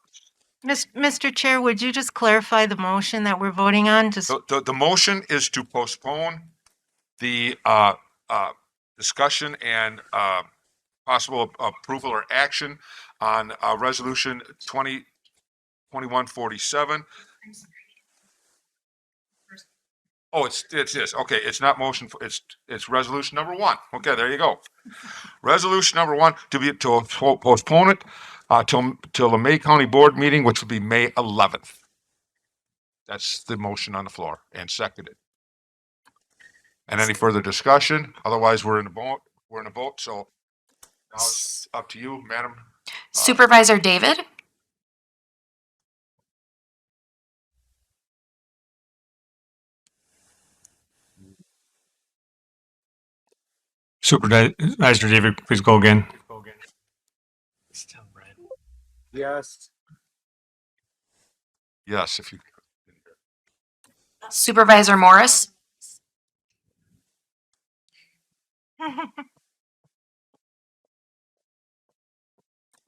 Speaker 10: Mr. Chair, would you just clarify the motion that we're voting on? Just
Speaker 1: The motion is to postpone the discussion and possible approval or action on Resolution 2021-47. Oh, it's this. Okay, it's not motion. It's resolution number 1. Okay, there you go. Resolution number 1 to postpone it till the May County Board meeting, which will be May 11th. That's the motion on the floor and seconded. And any further discussion? Otherwise, we're in a vote. So now it's up to you, Madam.
Speaker 3: Supervisor David?
Speaker 17: Supervisor David, please go again.
Speaker 18: Yes.
Speaker 1: Yes, if you.
Speaker 3: Supervisor Morris?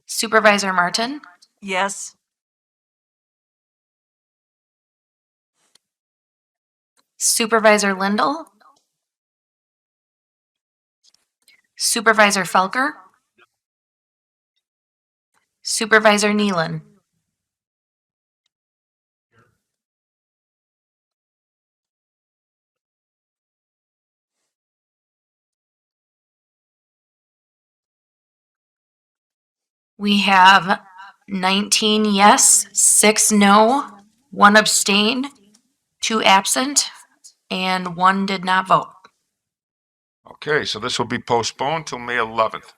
Speaker 3: Supervisor Martin?
Speaker 10: yes.
Speaker 3: Supervisor Lindell? Supervisor Felker? Supervisor Nealon? We have 19 yes, 6 no, 1 abstain, 2 absent, and 1 did not vote.
Speaker 1: Okay, so this will be postponed till May 11th.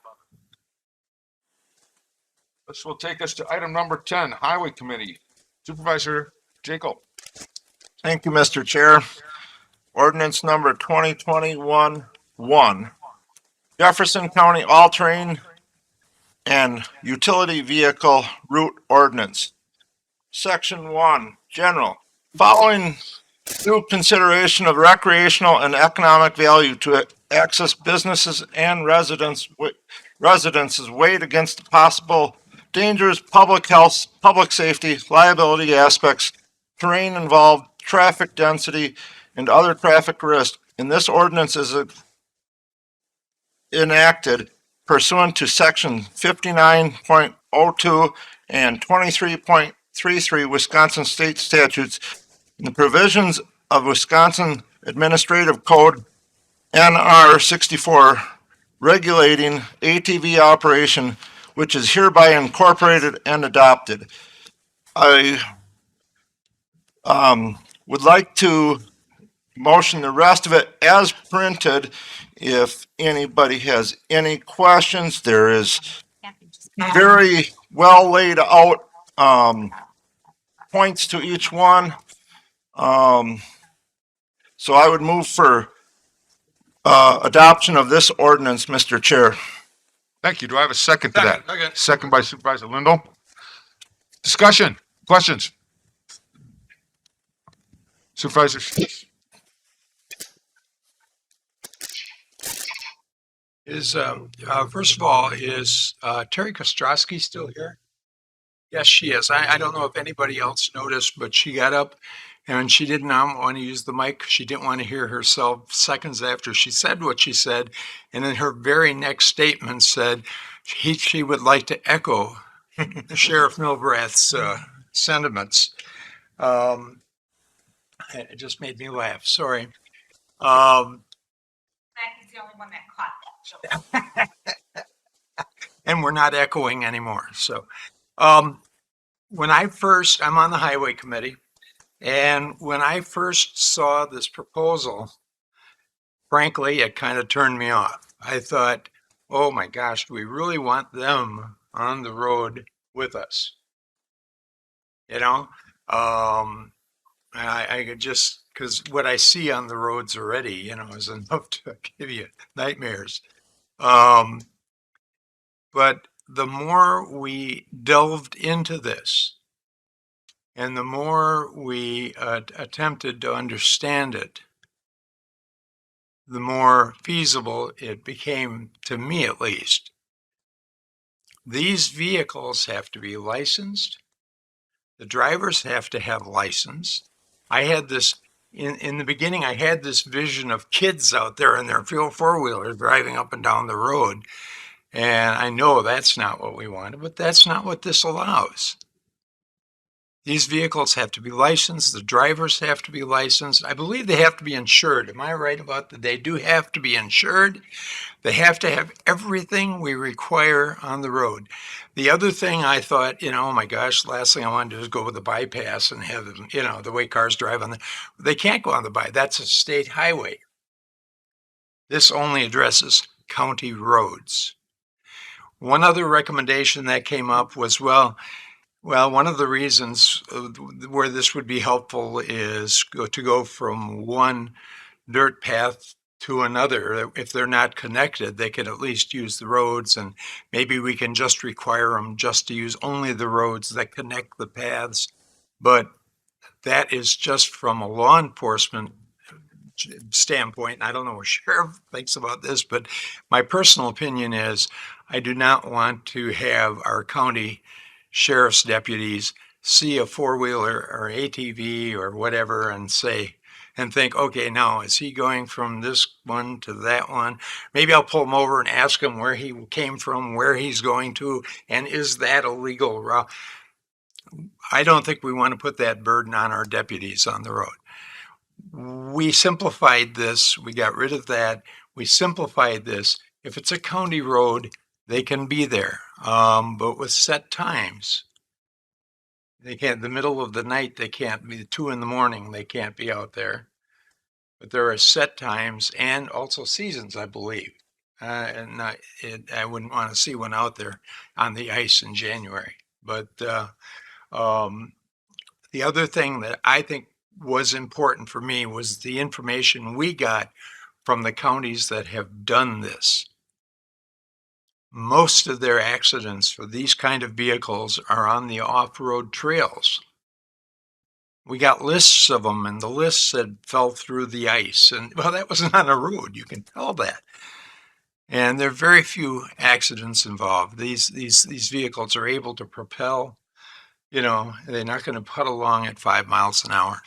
Speaker 1: This will take us to item number 10, Highway Committee. Supervisor Jacob.
Speaker 22: Thank you, Mr. Chair. Ordinance number 2021-1. Jefferson County All-Terrain and Utility Vehicle Route Ordinance. Section 1, General. Following due consideration of recreational and economic value to access businesses and residences weighed against the possible dangers, public health, public safety, liability aspects, terrain involved, traffic density, and other traffic risks. And this ordinance is enacted pursuant to section 59.02 and 23.33 Wisconsin state statutes and the provisions of Wisconsin Administrative Code NR 64 regulating ATV operation, which is hereby incorporated and adopted. I would like to motion the rest of it as printed. If anybody has any questions, there is very well laid out points to each one. So I would move for adoption of this ordinance, Mr. Chair.
Speaker 1: Thank you. Do I have a second to that? Second by Supervisor Lindell. Discussion, questions? Supervisor.
Speaker 2: First of all, is Terry Kostrowski still here? Yes, she is. I don't know if anybody else noticed, but she got up and she did not want to use the mic. She didn't want to hear herself seconds after she said what she said. And then her very next statement said she would like to echo Sheriff Milbrath's sentiments. It just made me laugh. Sorry.
Speaker 23: He's the only one that caught that joke.
Speaker 2: And we're not echoing anymore. So when I'm on the Highway Committee, and when I first saw this proposal, frankly, it kind of turned me off. I thought, oh my gosh, do we really want them on the road with us? You know, I could just, because what I see on the roads already, is enough to give you nightmares. But the more we delved into this and the more we attempted to understand it, the more feasible it became, to me at least. These vehicles have to be licensed. The drivers have to have license. I had this, in the beginning, I had this vision of kids out there in their four-wheelers driving up and down the road. And I know that's not what we wanted, but that's not what this allows. These vehicles have to be licensed. The drivers have to be licensed. I believe they have to be insured. Am I right about that? They do have to be insured. They have to have everything we require on the road. The other thing I thought, oh my gosh, last thing I want to do is go with the bypass and have them, the way cars drive on they can't go on the bypass. That's a state highway. This only addresses county roads. One other recommendation that came up was, well, one of the reasons where this would be helpful is to go from one dirt path to another. If they're not connected, they could at least use the roads, and maybe we can just require them just to use only the roads that connect the paths. But that is just from a law enforcement standpoint. I don't know what sheriff thinks about this, but my personal opinion is I do not want to have our county sheriff's deputies see a four-wheeler or ATV or whatever and think, okay, now is he going from this one to that one? Maybe I'll pull him over and ask him where he came from, where he's going to, and is that a legal route? I don't think we want to put that burden on our deputies on the road. We simplified this. We got rid of that. We simplified this. If it's a county road, they can be there, but with set times. They can't, the middle of the night, they can't be 2 a.m, they can't be out there. But there are set times and also seasons, I believe. I wouldn't want to see one out there on the ice in January. But the other thing that I think was important for me was the information we got from the counties that have done this. Most of their accidents for these kind of vehicles are on the off-road trails. We got lists of them, and the lists said fell through the ice. And well, that wasn't on a road. You can tell that. And there are very few accidents involved. These vehicles are able to propel. They're not going to put along at 5 miles an hour.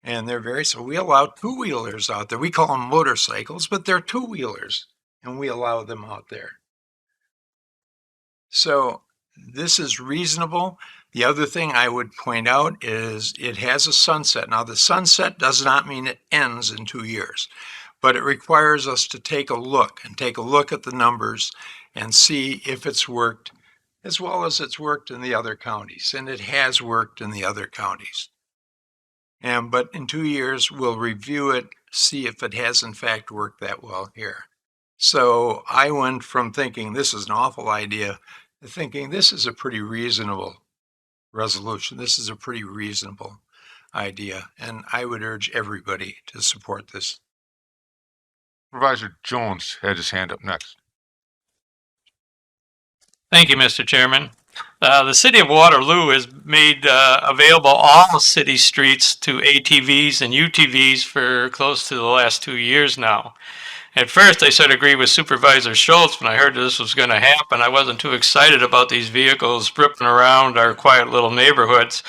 Speaker 2: And so we allow two-wheelers out there. We call them motorcycles, but they're two-wheelers, and we allow them out there. So this is reasonable. The other thing I would point out is it has a sunset. Now, the sunset does not mean it ends in 2 years, but it requires us to take a look at the numbers and see if it's worked as well as it's worked in the other counties. And it has worked in the other counties. But in 2 years, we'll review it, see if it has in fact worked that well here. So I went from thinking this is an awful idea to thinking this is a pretty reasonable resolution. This is a pretty reasonable idea, and I would urge everybody to support this.
Speaker 1: Supervisor Jones had his hand up next.
Speaker 11: Thank you, Mr. Chairman. The City of Waterloo has made available all city streets to ATVs and UTVs for close to the last 2 years now. At first, I sort of agreed with Supervisor Schultz when I heard this was going to happen. I wasn't too excited about these vehicles ripping around our quiet little neighborhoods,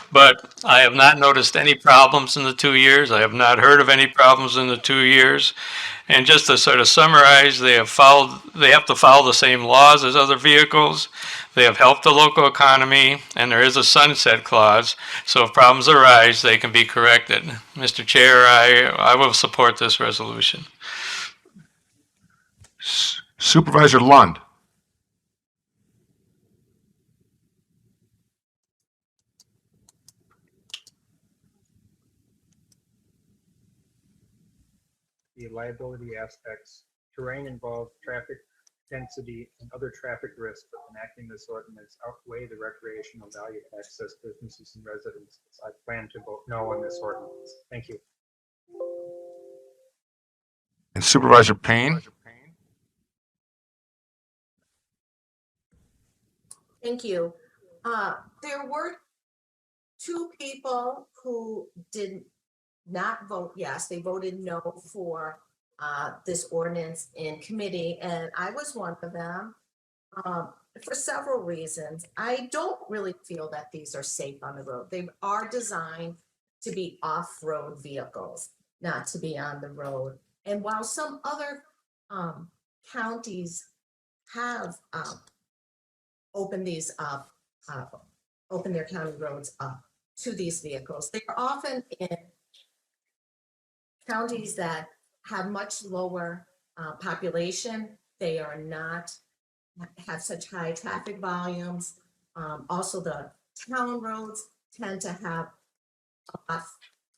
Speaker 11: but I have not noticed any problems in the 2 years. I have not heard of any problems in the 2 years. And just to sort of summarize, they have to follow the same laws as other vehicles. They have helped the local economy, and there is a sunset clause. So if problems arise, they can be corrected. Mr. Chair, I will support this resolution.
Speaker 1: Supervisor Lund.
Speaker 12: The liability aspects, terrain involved, traffic density, and other traffic risks of enacting this ordinance outweigh the recreational value to access businesses and residences. I plan to vote no on this ordinance. Thank you.
Speaker 1: And Supervisor Payne?
Speaker 13: Thank you. There were two people who did not vote yes. They voted no for this ordinance in committee, and I was one of them for several reasons. I don't really feel that these are safe on the road. They are designed to be off-road vehicles, not to be on the road. And while some other counties have opened these up, open their county roads up to these vehicles, they are often in counties that have much lower population. They are not have such high traffic volumes. Also, the town roads tend to have a lot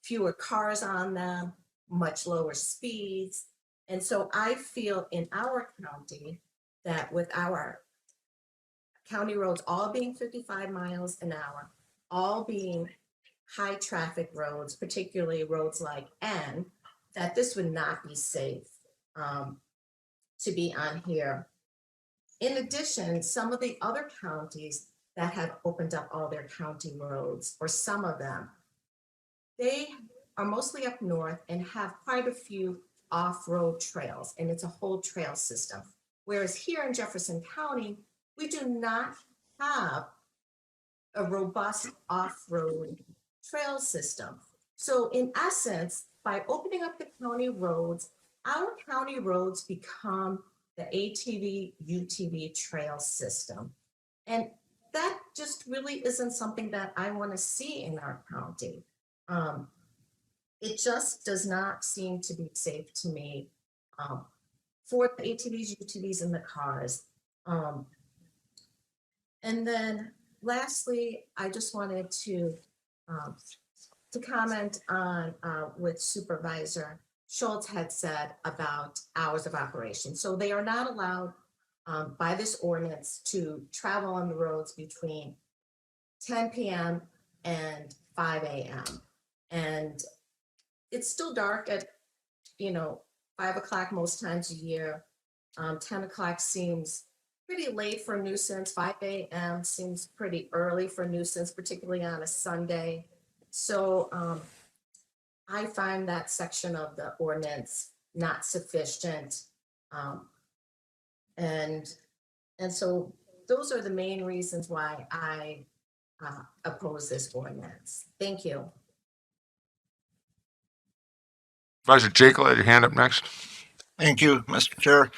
Speaker 13: fewer cars on them, much lower speeds. And so I feel in our county that with our county roads all being 55 miles an hour, all being high traffic roads, particularly roads like N, that this would not be safe to be on here. In addition, some of the other counties that have opened up all their county roads, or some of them, they are mostly up north and have quite a few off-road trails, and it's a whole trail system. Whereas here in Jefferson County, we do not have a robust off-road trail system. So in essence, by opening up the county roads, our county roads become the ATV, UTV trail system. And that just really isn't something that I want to see in our county. It just does not seem to be safe to me for the ATVs, UTVs, and the cars. And then lastly, I just wanted to comment on what Supervisor Schultz had said about hours of operation. So they are not allowed by this ordinance to travel on the roads between 10 p.m. and 5 a.m. And it's still dark at, 5 o'clock most times a year. 10 o'clock seems pretty late for nuisance. 5 a.m. seems pretty early for nuisance, particularly on a Sunday. So I find that section of the ordinance not sufficient. And so those are the main reasons why I oppose this ordinance. Thank you.
Speaker 1: Supervisor Jekyll, had your hand up next.
Speaker 22: Thank you, Mr. Chair.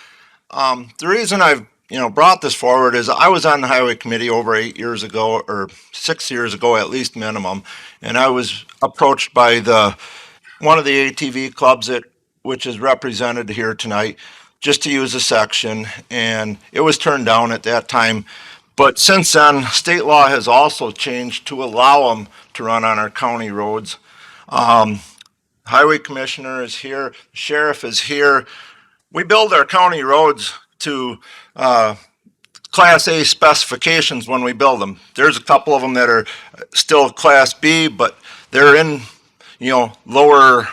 Speaker 22: The reason I've brought this forward is I was on the highway committee over 8 years ago, or 6 years ago at least minimum, and I was approached by one of the ATV clubs which is represented here tonight, just to use a section, and it was turned down at that time. But since then, state law has also changed to allow them to run on our county roads. Highway commissioner is here, sheriff is here. We build our county roads to Class A specifications when we build them. There's a couple of them that are still Class B, but they're in, lower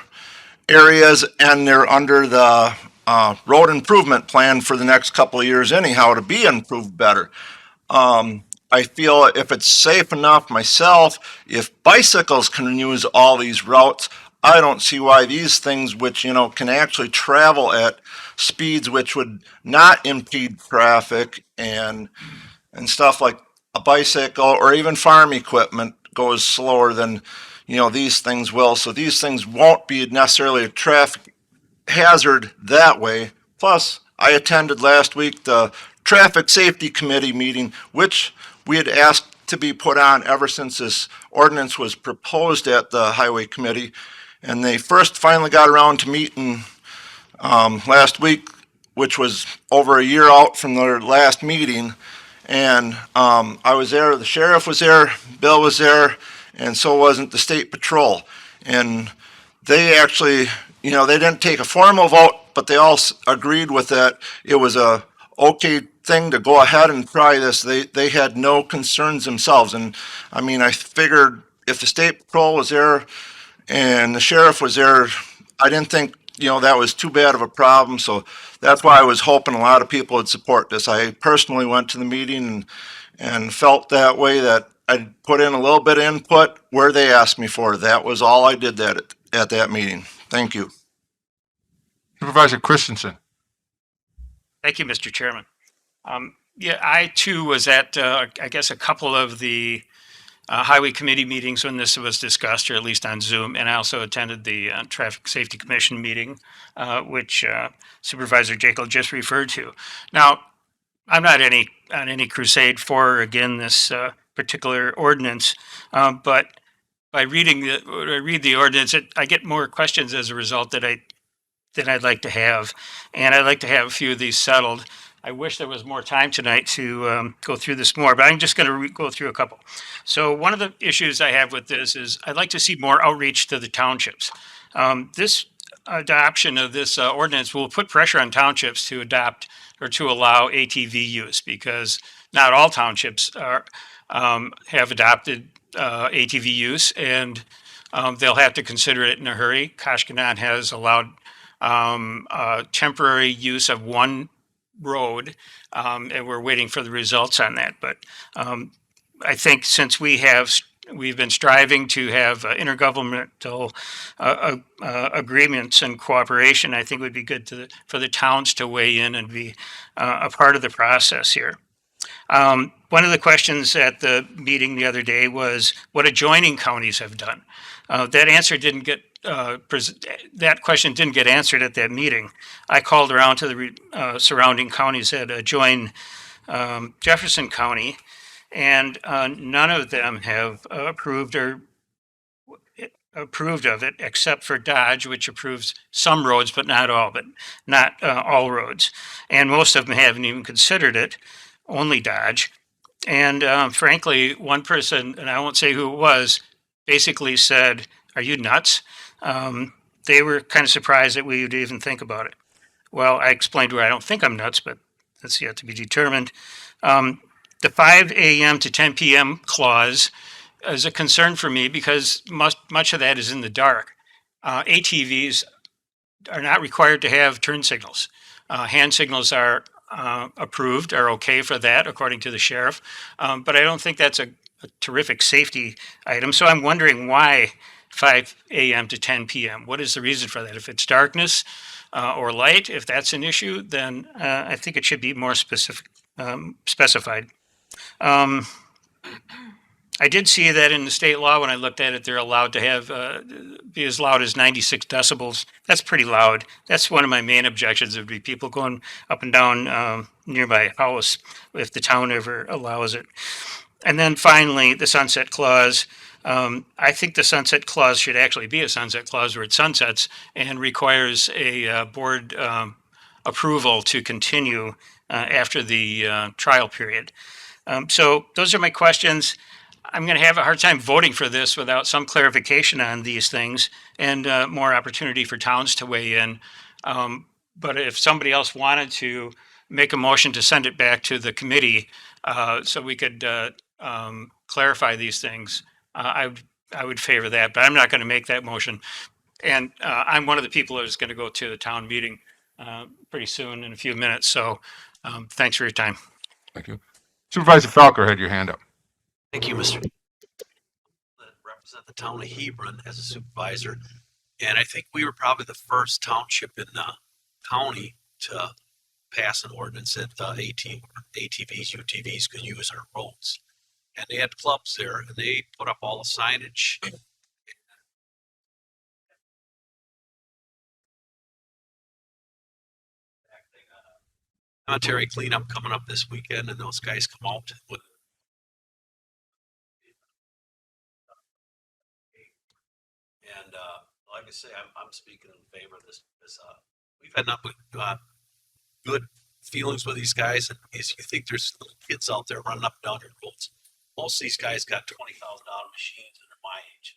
Speaker 22: areas, and they're under the road improvement plan for the next couple of years anyhow to be improved better. I feel if it's safe enough myself, if bicycles can use all these routes, I don't see why these things, which, can actually travel at speeds which would not impede traffic and stuff like a bicycle or even farm equipment goes slower than, these things will. So these things won't be necessarily a traffic hazard that way. Plus, I attended last week the Traffic Safety Committee meeting, which we had asked to be put on ever since this ordinance was proposed at the Highway Committee. And they finally got around to meeting last week, which was over a year out from their last meeting. And I was there, the sheriff was there, Bill was there, and so wasn't the state patrol. And they actually, they didn't take a formal vote, but they all agreed with that. It was a okay thing to go ahead and try this. They had no concerns themselves. And I mean, I figured if the state patrol was there and the sheriff was there, I didn't think, that was too bad of a problem. So that's why I was hoping a lot of people would support this. I personally went to the meeting and felt that way, that I'd put in a little bit of input where they asked me for. That was all I did at that meeting. Thank you.
Speaker 1: Supervisor Christensen.
Speaker 11: Thank you, Mr. Chairman. Yeah, I too was at, I guess, a couple of the Highway Committee meetings when this was discussed, or at least on Zoom, and I also attended the Traffic Safety Commission meeting, which Supervisor Jekyll just referred to. Now, I'm not on any crusade for or against this particular ordinance, but by reading the ordinance, I get more questions as a result than I'd like to have, and I'd like to have a few of these settled. I wish there was more time tonight to go through this more, but I'm just going to go through a couple. So one of the issues I have with this is I'd like to see more outreach to the townships. This adoption of this ordinance will put pressure on townships to adopt or to allow ATV use, because not all townships have adopted ATV use, and they'll have to consider it in a hurry. Koshkonong has allowed temporary use of one road, and we're waiting for the results on that. But I think since we've been striving to have intergovernmental agreements and cooperation, I think it would be good for the towns to weigh in and be a part of the process here. One of the questions at the meeting the other day was what adjoining counties have done. That question didn't get answered at that meeting. I called around to the surrounding counties that adjoin Jefferson County, and none of them have approved of it, except for Dodge, which approves some roads, but not all roads. And most of them haven't even considered it, only Dodge. And frankly, one person, and I won't say who it was, basically said, "Are you nuts?" They were kind of surprised that we would even think about it. Well, I explained where I don't think I'm nuts, but that's yet to be determined. The 5 a.m. to 10 p.m. clause is a concern for me because much of that is in the dark. ATVs are not required to have turn signals. Hand signals are approved, are okay for that, according to the sheriff. But I don't think that's a terrific safety item. So I'm wondering why 5 a.m. to 10 p.m. What is the reason for that? If it's darkness or light, if that's an issue, then I think it should be more specified. I did see that in the state law when I looked at it, they're allowed to have be as loud as 96 decibels. That's pretty loud. That's one of my main objections, would be people going up and down near my house if the town ever allows it. And then finally, the sunset clause. I think the sunset clause should actually be a sunset clause where it sunsets and requires a board approval to continue after the trial period. So those are my questions. I'm going to have a hard time voting for this without some clarification on these things and more opportunity for towns to weigh in. But if somebody else wanted to make a motion to send it back to the committee so we could clarify these things, I would favor that. But I'm not going to make that motion. And I'm one of the people who's going to go to the town meeting pretty soon in a few minutes. So thanks for your time.
Speaker 1: Thank you. Supervisor Falker had your hand up.
Speaker 6: Thank you, Mr. Represent the town of Hebron as a supervisor. And I think we were probably the first township in the county to pass an ordinance that ATVs, UTVs could use our roads. And they had clubs there, and they put up all the signage. Cemetery cleanup coming up this weekend, and those guys come out with. And like I say, I'm speaking in favor of this. We've had nothing but good feelings with these guys, and you think there's little kids out there running up and down your roads. Most of these guys got $20,000 machines, and they're my age,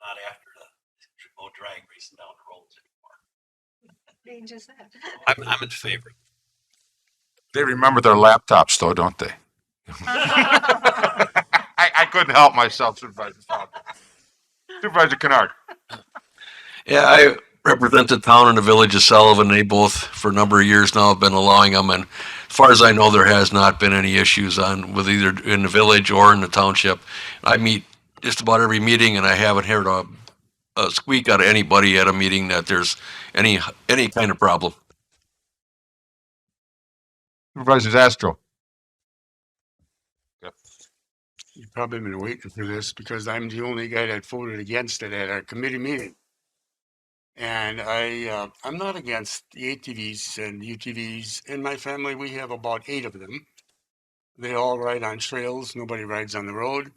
Speaker 6: not after the go drag racing down the roads anymore.
Speaker 10: What age is that?
Speaker 6: I'm in favor.
Speaker 1: They remember their laptops though, don't they? I couldn't help myself, Supervisor Falcon. Supervisor Kennard.
Speaker 6: Yeah, I represent the town and the village of Sullivan. They both, for a number of years now, have been allowing them. And as far as I know, there has not been any issues with either in the village or in the township. I meet just about every meeting, and I haven't heard a squeak out of anybody at a meeting that there's any kind of problem.
Speaker 1: Supervisor Zastro.
Speaker 5: You've probably been waiting for this because I'm the only guy that voted against it at our committee meeting. And I'm not against the ATVs and UTVs. In my family, we have about 8 of them. They all ride on trails. Nobody rides on the road.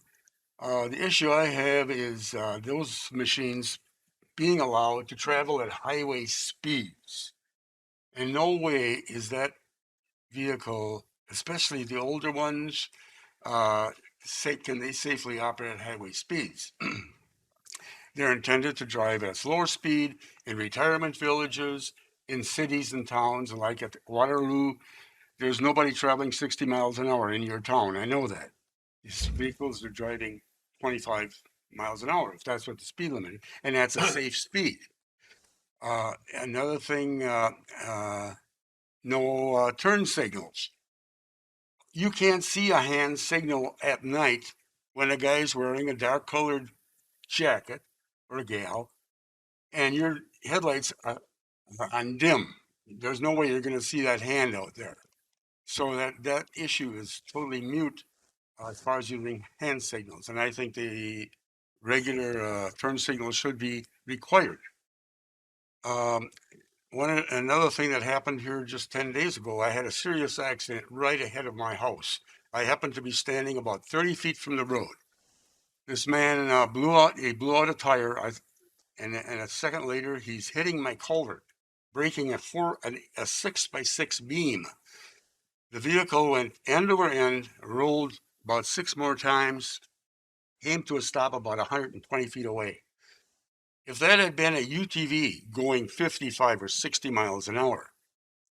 Speaker 5: The issue I have is those machines being allowed to travel at highway speeds. In no way is that vehicle, especially the older ones, can they safely operate at highway speeds? They're intended to drive at a slower speed in retirement villages, in cities and towns, like at Waterloo. There's nobody traveling 60 miles an hour in your town. I know that. These vehicles are driving 25 miles an hour, if that's what the speed limit is, and that's a safe speed. Another thing, no turn signals. You can't see a hand signal at night when a guy's wearing a dark colored jacket or a gal and your headlights are on dim. There's no way you're going to see that hand out there. So that issue is totally mute as far as using hand signals. And I think the regular turn signals should be required. Another thing that happened here just 10 days ago, I had a serious accident right ahead of my house. I happened to be standing about 30 feet from the road. This man blew out a tire, and a second later, he's hitting my culvert, breaking a 6x6 beam. The vehicle went end over end, rolled about 6 more times, came to a stop about 120 feet away. If that had been a UTV going 55 or 60 miles an hour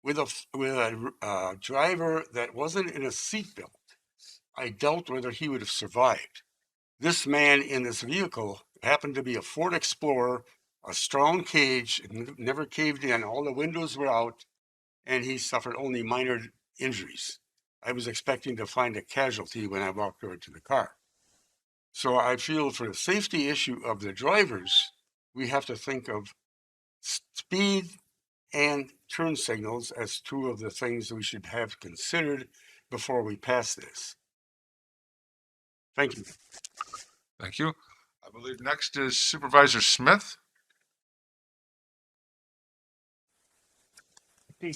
Speaker 5: with a driver that wasn't in a seatbelt, I doubt whether he would have survived. This man in this vehicle happened to be a Ford Explorer, a strong cage, never caved in, all the windows were out, and he suffered only minor injuries. I was expecting to find a casualty when I walked over to the car. So I feel for the safety issue of the drivers, we have to think of speed and turn signals as 2 of the things we should have considered before we pass this. Thank you.
Speaker 1: Thank you. I believe next is Supervisor Smith.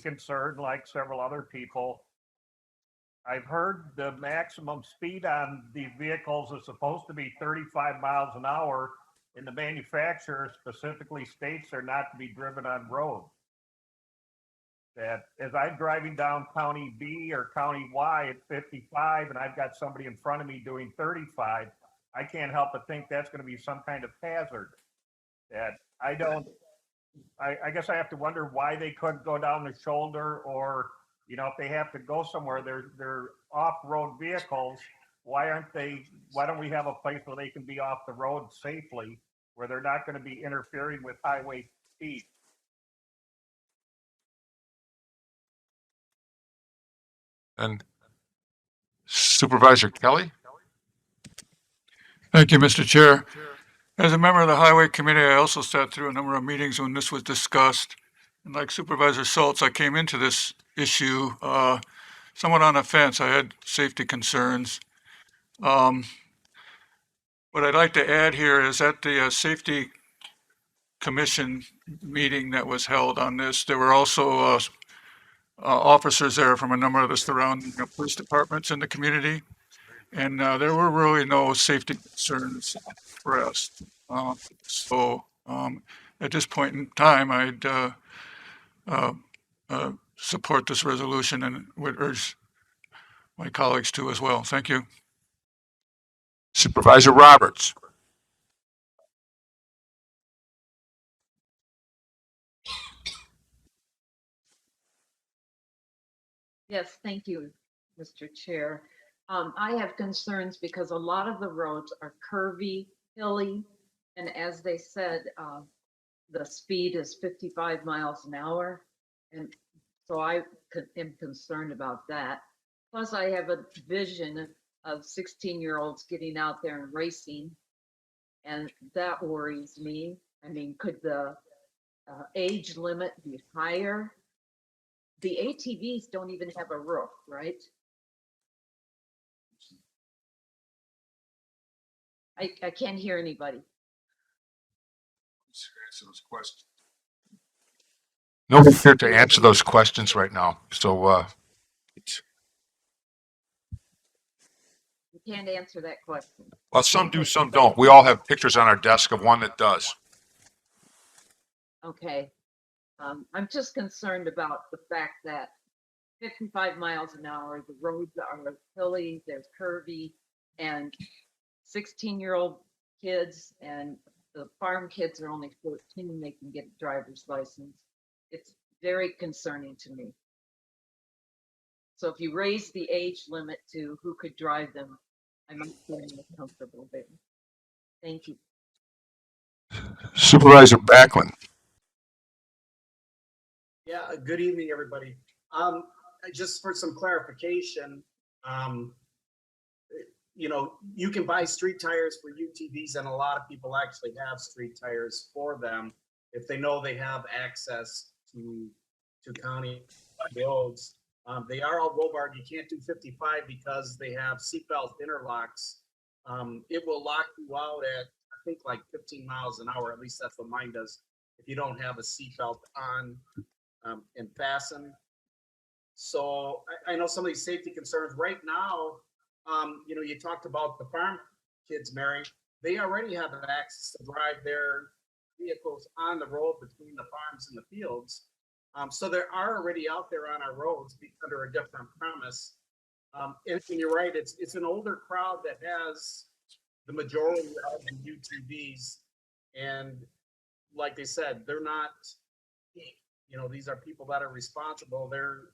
Speaker 18: Concerned like several other people. I've heard the maximum speed on these vehicles is supposed to be 35 miles an hour, and the manufacturer specifically states they're not to be driven on roads. That as I'm driving down County B or County Y at 55 and I've got somebody in front of me doing 35, I can't help but think that's going to be some kind of hazard. That I guess I have to wonder why they couldn't go down the shoulder, or if they have to go somewhere, they're off-road vehicles. Why don't we have a place where they can be off the road safely, where they're not going to be interfering with highway speed?
Speaker 1: And Supervisor Kelly.
Speaker 8: Thank you, Mr. Chair. As a member of the Highway Committee, I also sat through a number of meetings when this was discussed. And like Supervisor Schultz, I came into this issue somewhat on the fence. I had safety concerns. What I'd like to add here is at the Safety Commission meeting that was held on this, there were also officers there from a number of the surrounding police departments in the community. And there were really no safety concerns expressed. So at this point in time, I'd support this resolution and would urge my colleagues to as well. Thank you.
Speaker 1: Supervisor Roberts.
Speaker 14: Yes, thank you, Mr. Chair. I have concerns because a lot of the roads are curvy, hilly, and as they said, the speed is 55 miles an hour. And so am concerned about that. Plus, I have a vision of 16-year-olds getting out there and racing, and that worries me. I mean, could the age limit be higher? The ATVs don't even have a roof, right? I can't hear anybody.
Speaker 1: Answer those questions. Nobody's here to answer those questions right now. So,
Speaker 14: You can't answer that question.
Speaker 1: well, some do, some don't. We all have pictures on our desk of one that does.
Speaker 14: Okay. I'm just concerned about the fact that 55 miles an hour, the roads are hilly, they're curvy, and 16-year-old kids and the farm kids are only 14, they can get a driver's license. It's very concerning to me. So if you raise the age limit to who could drive them, I might feel more comfortable there. Thank you.
Speaker 1: Supervisor Backlund.
Speaker 15: Yeah, good evening, everybody. Just for some clarification, you can buy street tires for UTVs, and a lot of people actually have street tires for them if they know they have access to county roads. They are all roll barred. You can't do 55 because they have seatbelt interlocks. It will lock you out at, I think, like 15 miles an hour. At least that's what mine does, if you don't have a seatbelt on and fasten. So I know some of these safety concerns right now. You talked about the farm kids, Mary. They already have access to drive their vehicles on the road between the farms and the fields. So they are already out there on our roads under a different premise. And you're right, it's an older crowd that has the majority of the UTVs. And like they said, they're not, these are people that are responsible. They're,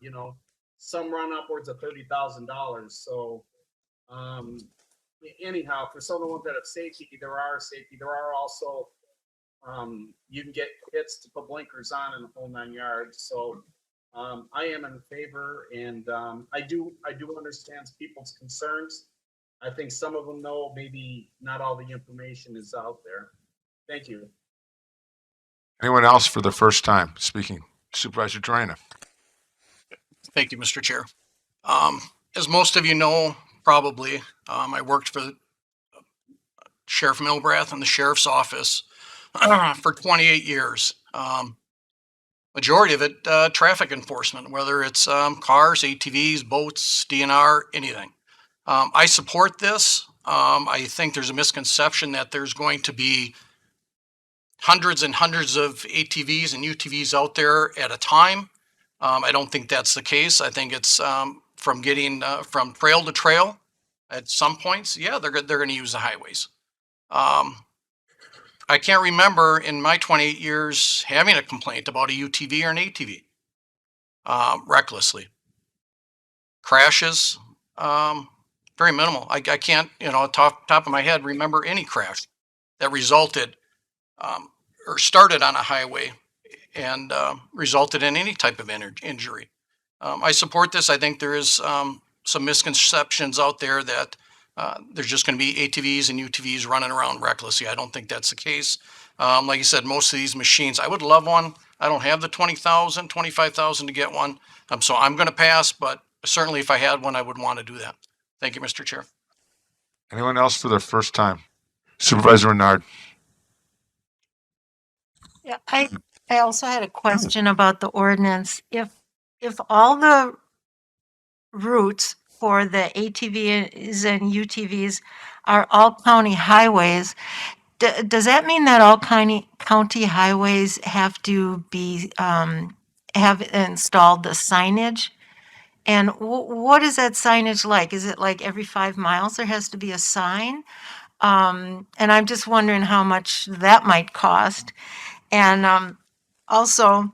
Speaker 15: some run upwards of $30,000. So anyhow, for some of the ones that have safety, there are also you can get kits to put blinkers on in the whole 9 yards. So I am in favor, and I do understand people's concerns. I think some of them know maybe not all the information is out there. Thank you.
Speaker 1: Anyone else for the first time speaking? Supervisor Drina.
Speaker 2: Thank you, Mr. Chair. As most of you know, probably, I worked for Sheriff Milbrath in the sheriff's office for 28 years. Majority of it traffic enforcement, whether it's cars, ATVs, boats, DNR, anything. I support this. I think there's a misconception that there's going to be hundreds and hundreds of ATVs and UTVs out there at a time. I don't think that's the case. I think it's from getting from trail to trail at some points. Yeah, they're going to use the highways. I can't remember in my 28 years having a complaint about a UTV or an ATV recklessly. Crashes, very minimal. I can't, top of my head, remember any crash that resulted or started on a highway and resulted in any type of injury. I support this. I think there is some misconceptions out there that there's just going to be ATVs and UTVs running around recklessly. I don't think that's the case. Like you said, most of these machines, I would love one. I don't have the 20,000, 25,000 to get one. So I'm going to pass, but certainly if I had one, I would want to do that. Thank you, Mr. Chair.
Speaker 1: Anyone else for their first time? Supervisor Renard.
Speaker 10: Yeah, I also had a question about the ordinance. If all the routes for the ATVs and UTVs are all county highways, does that mean that all county highways have to be have installed the signage? And what is that signage like? Is it like every 5 miles there has to be a sign? And I'm just wondering how much that might cost. And also,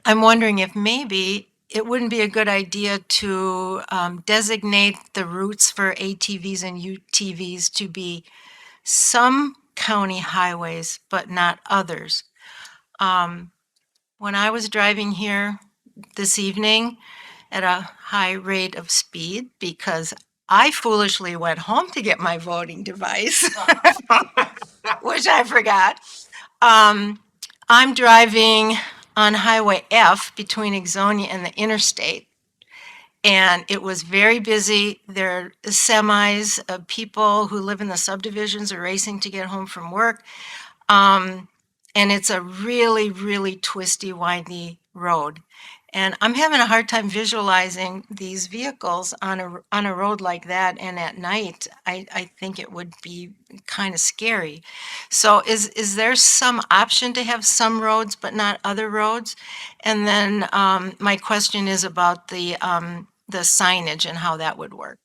Speaker 10: I'm wondering if maybe it wouldn't be a good idea to designate the routes for ATVs and UTVs to be some county highways, but not others. When I was driving here this evening at a high rate of speed, because I foolishly went home to get my voting device, which I forgot. I'm driving on Highway F between Exonia and the interstate, and it was very busy. There are semis, people who live in the subdivisions are racing to get home from work. And it's a really, really twisty, windy road. And I'm having a hard time visualizing these vehicles on a road like that. And at night, I think it would be kind of scary. So is there some option to have some roads but not other roads? And then my question is about the signage and how that would work.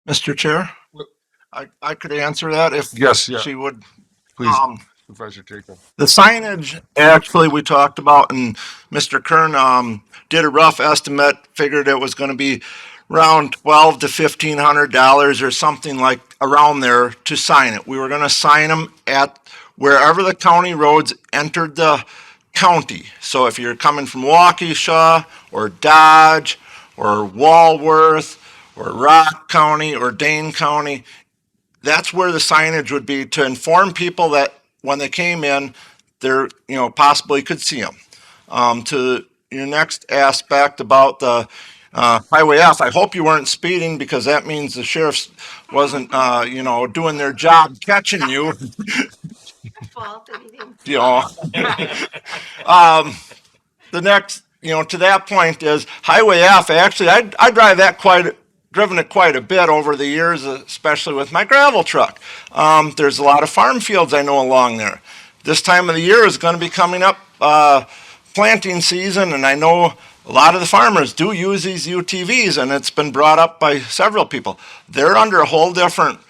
Speaker 22: Mr. Chair, I could answer that if
Speaker 1: Yes, yeah.
Speaker 22: she would.
Speaker 1: Please, Supervisor Jacob.
Speaker 22: The signage, actually, we talked about, and Mr. Kern did a rough estimate, figured it was going to be around $1,200 to $1,500 or something like around there to sign it. We were going to sign them at wherever the county roads entered the county. So if you're coming from Waukesha or Dodge or Walworth or Rock County or Dane County, that's where the signage would be to inform people that when they came in, they're, possibly could see them. To your next aspect about the Highway F, I hope you weren't speeding because that means the sheriffs wasn't, doing their job catching you. The next, to that point is Highway F. Actually, I drive that driven it quite a bit over the years, especially with my gravel truck. There's a lot of farm fields I know along there. This time of the year is going to be coming up planting season, and I know a lot of the farmers do use these UTVs, and it's been brought up by several people. They're under a whole different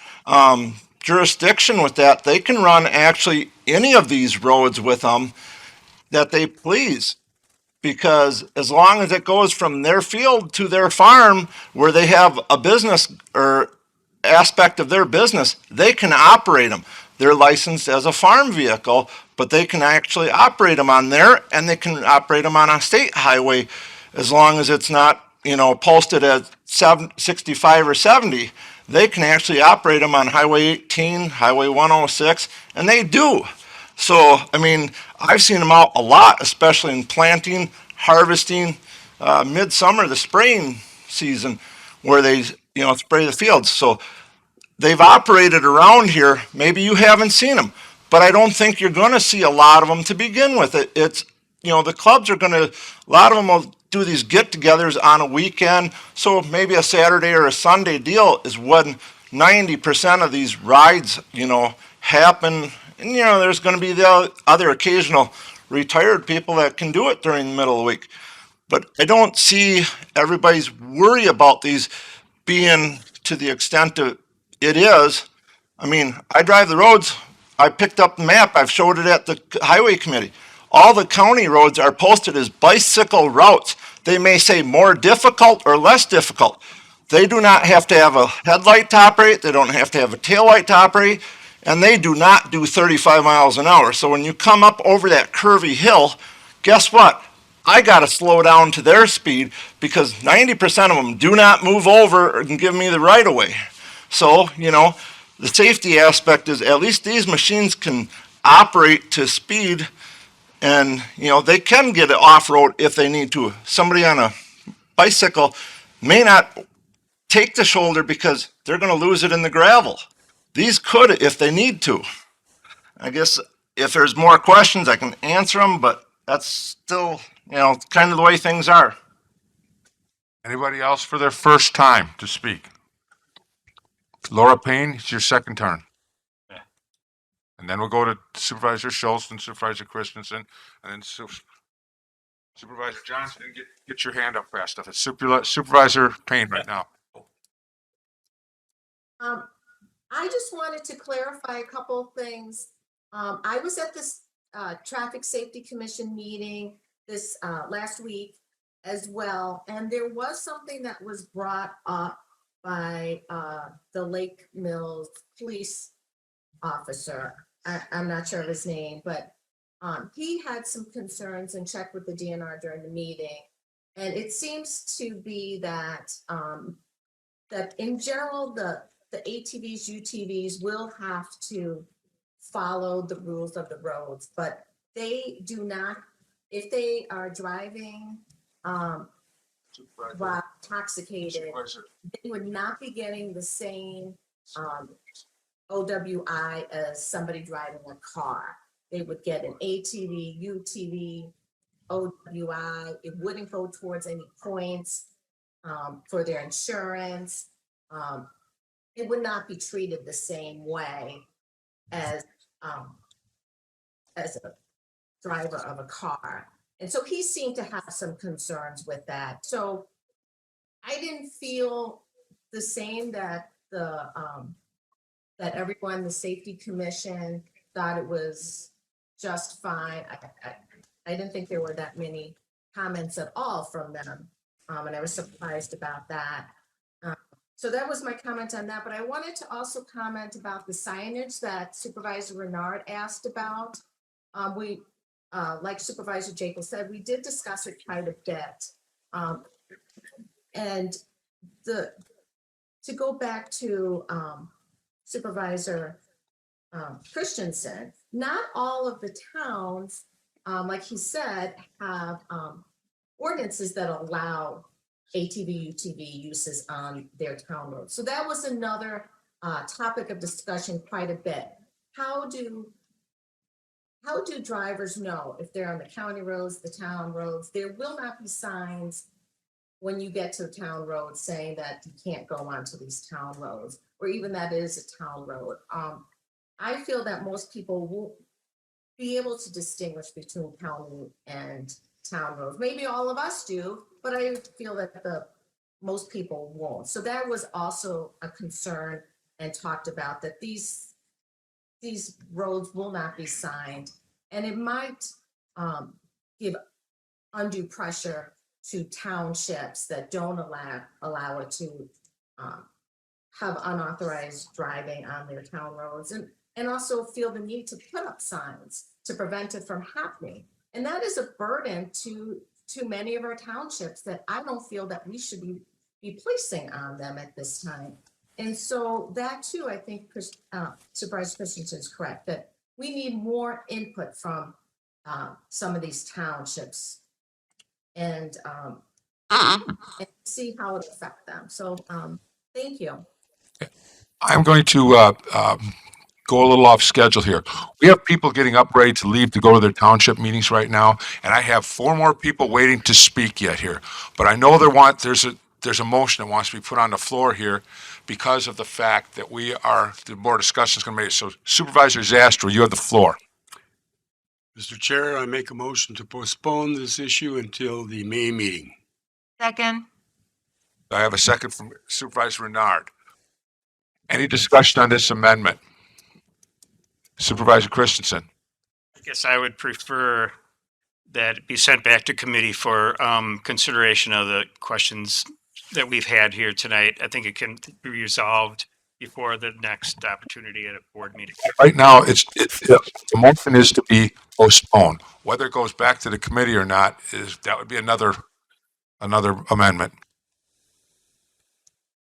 Speaker 22: jurisdiction with that. They can run actually any of these roads with them that they please, because as long as it goes from their field to their farm where they have a business or aspect of their business, they can operate them. They're licensed as a farm vehicle, but they can actually operate them on there, and they can operate them on a state highway as long as it's not, posted at 65 or 70. They can actually operate them on Highway 18, Highway 106, and they do. So, I've seen them out a lot, especially in planting, harvesting, midsummer, the spraying season, where they, spray the fields. So they've operated around here. Maybe you haven't seen them, but I don't think you're going to see a lot of them to begin with. It's, the clubs are going to, a lot of them will do these get-togethers on a weekend. So maybe a Saturday or a Sunday deal is when 90% of these rides, happen. And, there's going to be the other occasional retired people that can do it during the middle of the week. But I don't see everybody's worry about these being to the extent that it is. I drive the roads. I picked up the map. I've showed it at the highway committee. All the county roads are posted as bicycle routes. They may say more difficult or less difficult. They do not have to have a headlight to operate. They don't have to have a tail light to operate. And they do not do 35 miles an hour. So when you come up over that curvy hill, guess what? I got to slow down to their speed because 90% of them do not move over and give me the right of way. So, the safety aspect is at least these machines can operate to speed, and, they can get it off-road if they need to. Somebody on a bicycle may not take the shoulder because they're going to lose it in the gravel. These could if they need to. I guess if there's more questions, I can answer them, but that's still, kind of the way things are.
Speaker 1: Anybody else for their first time to speak? Laura Payne, it's your second turn. And then we'll go to Supervisor Schultz and Supervisor Christensen, and then Supervisor Johnson. Get your hand up fast enough. It's Supervisor Payne right now.
Speaker 13: I just wanted to clarify a couple of things. I was at this Traffic Safety Commission meeting this last week, as well. And there was something that was brought up by the Lake Mills police officer. I'm not sure of his name, but he had some concerns and checked with the DNR during the meeting. And it seems to be that that in general, the ATVs, UTVs will have to follow the rules of the roads, but they do not, if they are driving while intoxicated, they would not be getting the same OWI as somebody driving a car. They would get an ATV, UTV, OWI. It wouldn't go towards any points for their insurance. It would not be treated the same way as a driver of a car. And so he seemed to have some concerns with that. So I didn't feel the same that that everyone, the safety commission, thought it was just fine. I didn't think there were that many comments at all from them. And I was surprised about that. So that was my comment on that, but I wanted to also comment about the signage that Supervisor Renard asked about. Like Supervisor Jekyll said, we did discuss it quite a bit. And to go back to Supervisor Christensen, not all of the towns, like he said, have ordinances that allow ATV, UTV uses on their town roads. So that was another topic of discussion quite a bit. How do drivers know if they're on the county roads, the town roads? There will not be signs when you get to the town road saying that you can't go onto these town roads, or even that is a town road. I feel that most people will be able to distinguish between county and town roads. Maybe all of us do, but I feel that most people won't. So that was also a concern and talked about, that these roads will not be signed, and it might give undue pressure to townships that don't allow it to have unauthorized driving on their town roads, and also feel the need to put up signs to prevent it from happening. And that is a burden to many of our townships that I don't feel that we should be placing on them at this time. And so that too, I think Supervisor Christensen is correct, that we need more input from some of these townships and see how it affects them. So thank you.
Speaker 1: I'm going to go a little off schedule here. We have people getting up ready to leave to go to their township meetings right now, and I have 4 more people waiting to speak yet here. But I know there's a motion that wants to be put on the floor here because of the fact that the board discussion is going to make it. So Supervisor Zastra, you have the floor.
Speaker 5: Mr. Chair, I make a motion to postpone this issue until the May meeting.
Speaker 10: Second.
Speaker 1: I have a second from Supervisor Renard. Any discussion on this amendment? Supervisor Christensen.
Speaker 17: I guess I would prefer that it be sent back to committee for consideration of the questions that we've had here tonight. I think it can be resolved before the next opportunity at a board meeting.
Speaker 1: Right now, the motion is to be postponed. Whether it goes back to the committee or not, that would be another amendment.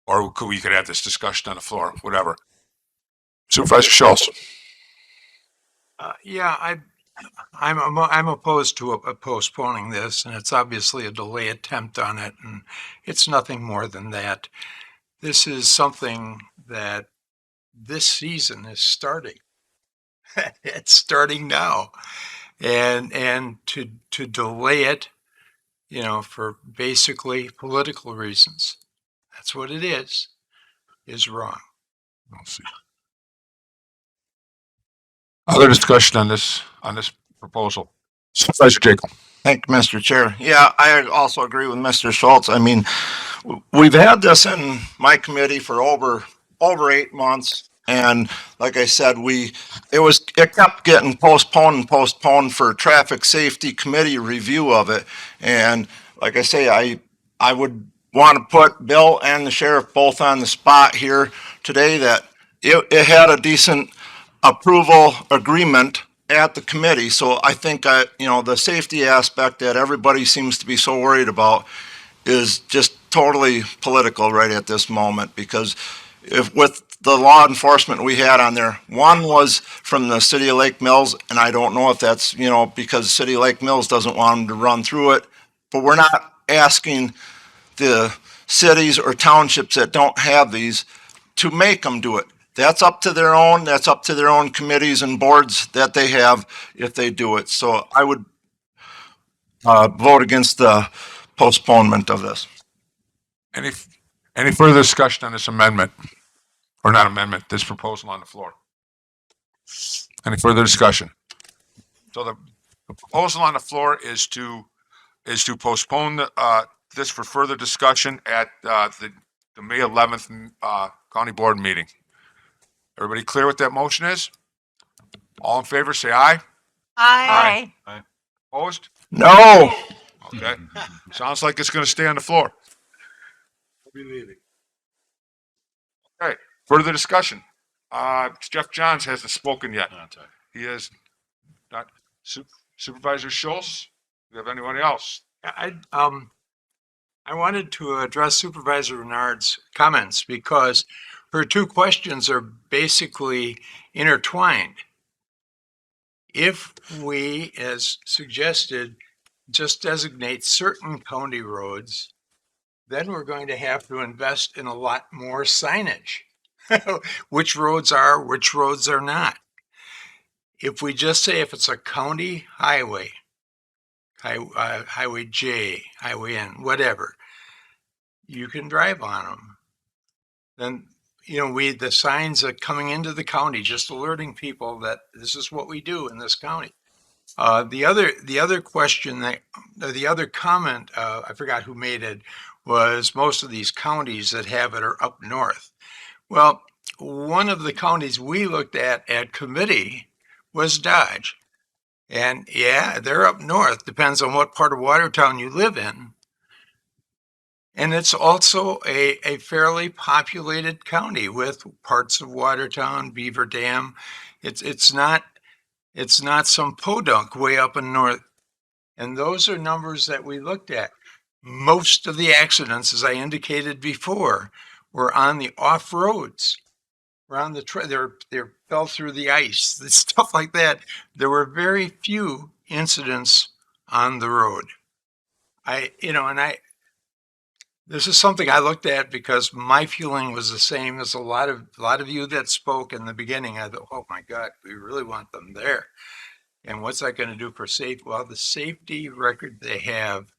Speaker 1: Or we could have this discussion on the floor, whatever. Supervisor Schultz.
Speaker 2: Yeah, I'm opposed to postponing this, and it's obviously a delay attempt on it, and it's nothing more than that. This is something that this season is starting. It's starting now, and to delay it, for basically political reasons, that's what it is wrong.
Speaker 1: I'll see. Other discussion on this proposal? Supervisor Jekyll.
Speaker 22: Thank you, Mr. Chair. Yeah, I also agree with Mr. Schultz. I mean, we've had this in my committee for over 8 months. And like I said, it kept getting postponed for traffic safety committee review of it. And like I say, I would want to put Bill and the sheriff both on the spot here today that it had a decent approval agreement at the committee. So I think, the safety aspect that everybody seems to be so worried about is just totally political right at this moment, because if with the law enforcement we had on there, one was from the city of Lake Mills, and I don't know if that's, because city of Lake Mills doesn't want them to run through it, but we're not asking the cities or townships that don't have these to make them do it. That's up to their own committees and boards that they have if they do it. So I would vote against the postponement of this.
Speaker 1: Any further discussion on this amendment? Or not amendment, this proposal on the floor? Any further discussion? So the proposal on the floor is to postpone this for further discussion at the May 11th County Board meeting. Everybody clear what that motion is? All in favor, say aye.
Speaker 10: Aye.
Speaker 1: Opposed?
Speaker 22: No.
Speaker 1: Okay. Sounds like it's going to stay on the floor.
Speaker 6: We'll be leaving.
Speaker 1: Okay. Further discussion. Jeff Johns hasn't spoken yet. He has not. Supervisor Schultz, do you have anyone else?
Speaker 2: I wanted to address Supervisor Renard's comments because her two questions are basically intertwined. If we, as suggested, just designate certain county roads, then we're going to have to invest in a lot more signage. Which roads are, which roads are not. If we just say if it's a county highway, Highway J, Highway N, whatever, you can drive on them. Then, the signs are coming into the county, just alerting people that this is what we do in this county. The other question the other comment, I forgot who made it, was most of these counties that have it are up north. Well, one of the counties we looked at committee was Dodge. And yeah, they're up north, depends on what part of Watertown you live in. And it's also a fairly populated county with parts of Watertown, Beaver Dam. It's not some podunk way up in north. And those are numbers that we looked at. Most of the accidents, as I indicated before, were on the off roads. Around the they fell through the ice, stuff like that. There were very few incidents on the road. This is something I looked at because my feeling was the same as a lot of you that spoke in the beginning. I thought, oh my God, we really want them there. And what's that going to do for safety? Well, the safety record they have,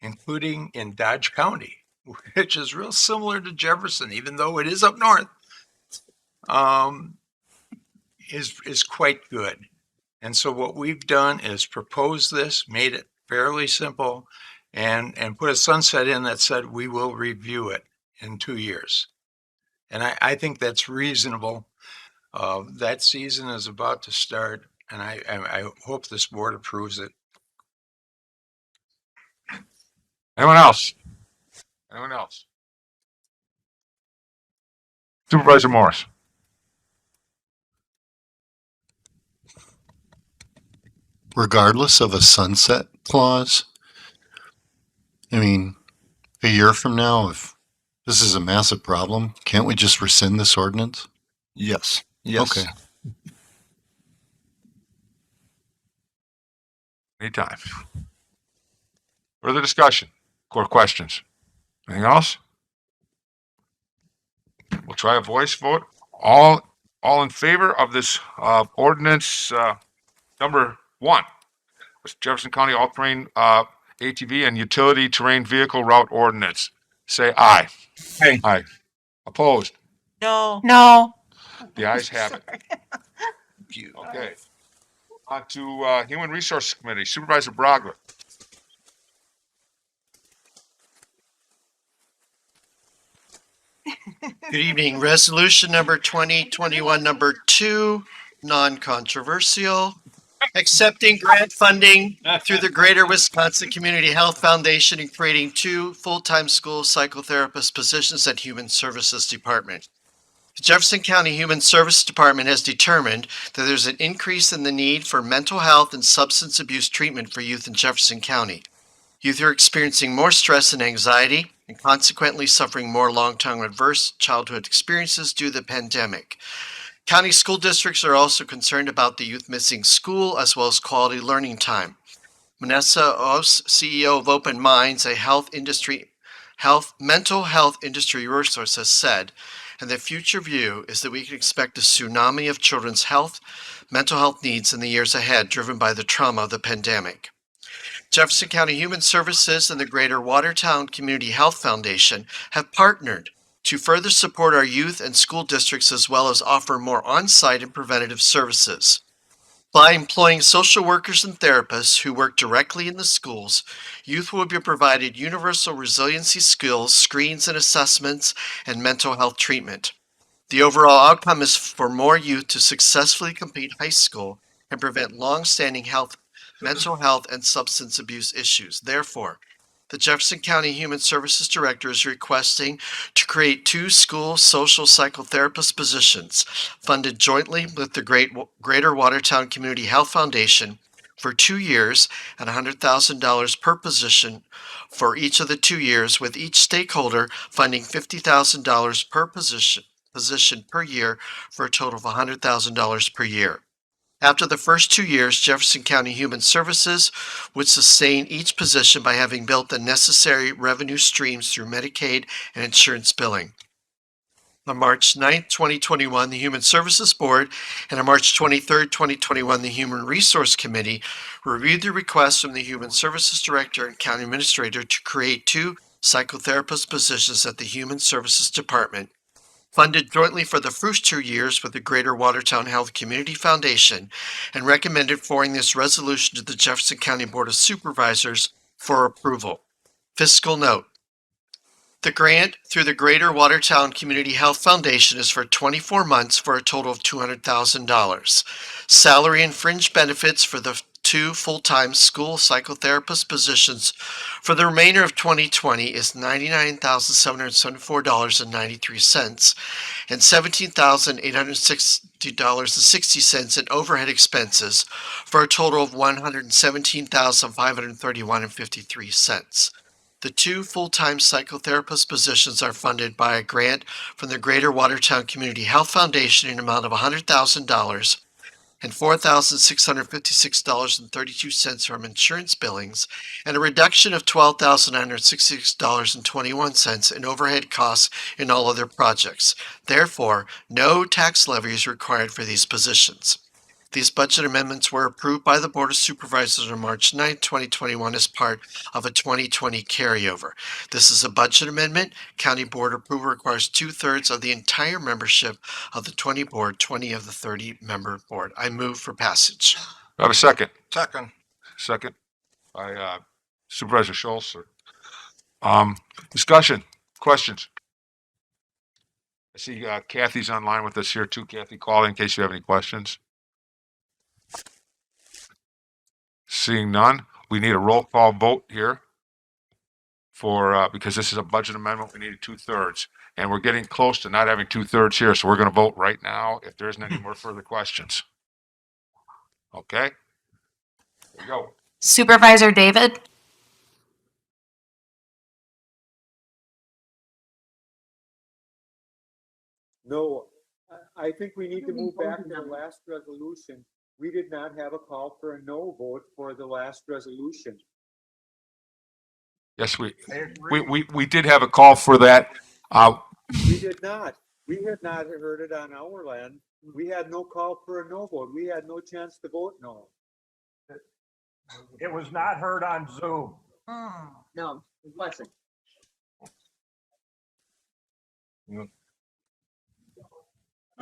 Speaker 2: including in Dodge County, which is real similar to Jefferson, even though it is up north, is quite good. And so what we've done is propose this, made it fairly simple, and put a sunset in that said we will review it in 2 years. And I think that's reasonable. That season is about to start, and I hope this board approves it.
Speaker 1: Anyone else? Anyone else? Supervisor Morris.
Speaker 7: Regardless of a sunset clause, I mean, a year from now, if this is a massive problem, can't we just rescind this ordinance?
Speaker 22: Yes. Yes.
Speaker 7: Okay.
Speaker 1: Anytime. Further discussion? Core questions? Anything else? We'll try a voice vote. All in favor of this ordinance number 1, Jefferson County all-terrain ATV and utility terrain vehicle route ordinance, say aye.
Speaker 22: Aye.
Speaker 1: Aye. Opposed?
Speaker 10: No. No.
Speaker 1: The ayes have it. Okay. On to Human Resources Committee, Supervisor Brogler.
Speaker 16: Good evening. Resolution number 2021, number 2, non-controversial. accepting grant funding through the Greater Wisconsin Community Health Foundation and creating 2 full-time school psychotherapist positions at Human Services Department. The Jefferson County Human Services Department has determined that there's an increase in the need for mental health and substance abuse treatment for youth in Jefferson County. Youth are experiencing more stress and anxiety and consequently suffering more long-term adverse childhood experiences due to the pandemic. County school districts are also concerned about the youth missing school as well as quality learning time. Vanessa Oss, CEO of Open Minds, a mental health industry resource, has said, and the future view is that we can expect a tsunami of children's mental health needs in the years ahead, driven by the trauma of the pandemic. Jefferson County Human Services and the Greater Watertown Community Health Foundation have partnered to further support our youth and school districts as well as offer more on-site and preventative services. By employing social workers and therapists who work directly in the schools, youth will be provided universal resiliency skills, screens and assessments, and mental health treatment. The overall outcome is for more youth to successfully complete high school and prevent long-standing mental health and substance abuse issues. Therefore, the Jefferson County Human Services Director is requesting to create 2 school social psychotherapist positions funded jointly with the Greater Watertown Community Health Foundation for 2 years and $100,000 per position for each of the 2 years, with each stakeholder funding $50,000 per position per year for a total of $100,000 per year. After the first 2 years, Jefferson County Human Services would sustain each position by having built the necessary revenue streams through Medicaid and insurance billing. On March 9, 2021, the Human Services Board and on March 23, 2021, the Human Resource Committee reviewed the request from the Human Services Director and County Administrator to create 2 psychotherapist positions at the Human Services Department, funded jointly for the first 2 years with the Greater Watertown Health Community Foundation, and recommended forwarding this resolution to the Jefferson County Board of Supervisors for approval. Fiscal note: the grant through the Greater Watertown Community Health Foundation is for 24 months for a total of $200,000. Salary and fringe benefits for the 2 full-time school psychotherapist positions for the remainder of 2020 is $99,774.93 and $17,860.60 in overhead expenses for a total of $117,531.53. The 2 full-time psychotherapist positions are funded by a grant from the Greater Watertown Community Health Foundation in an amount of $100,000 and $4,656.32 from insurance billings, and a reduction of $12,966.21 in overhead costs in all other projects. Therefore, no tax levy is required for these positions. These budget amendments were approved by the Board of Supervisors on March 9, 2021 as part of a 2020 carryover. This is a budget amendment. County Board approval requires 2/3 of the entire membership of the 20 board, 20 of the 30 member board. I move for passage.
Speaker 1: Do I have a second?
Speaker 22: Second.
Speaker 1: Second by Supervisor Schultz. Discussion, questions? I see Kathy's online with us here too. Kathy, call in case you have any questions. Seeing none, we need a roll call vote here for, because this is a budget amendment, we need 2/3. And we're getting close to not having 2/3 here, so we're going to vote right now if there isn't any more further questions. Okay? There we go.
Speaker 3: Supervisor David?
Speaker 19: No, I think we need to move back to the last resolution. We did not have a call for a no vote for the last resolution.
Speaker 1: Yes, we did have a call for that.
Speaker 19: We did not. We had not heard it on our end. We had no call for a no vote. We had no chance to vote no.
Speaker 18: It was not heard on Zoom.
Speaker 14: No, it wasn't.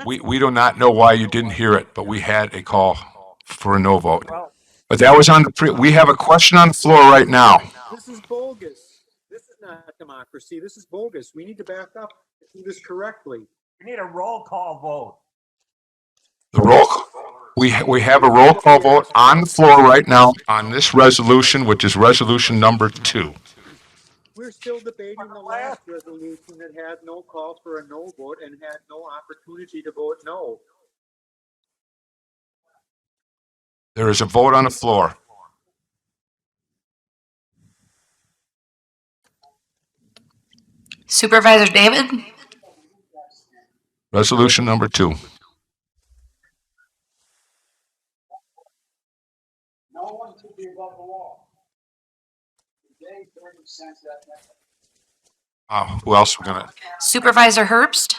Speaker 1: We do not know why you didn't hear it, but we had a call for a no vote. But that was on the we have a question on the floor right now.
Speaker 19: This is bogus. This is not democracy. This is bogus. We need to back up and do this correctly.
Speaker 18: We need a roll call vote.
Speaker 1: The roll, we have a roll call vote on the floor right now on this resolution, which is resolution number 2.
Speaker 19: We're still debating the last resolution that had no call for a no vote and had no opportunity to vote no.
Speaker 1: There is a vote on the floor.
Speaker 3: Supervisor David,
Speaker 1: Resolution number 2.
Speaker 15: No one should be above the law. Today, 30% that.
Speaker 1: Who else we're gonna?
Speaker 3: Supervisor Herbst,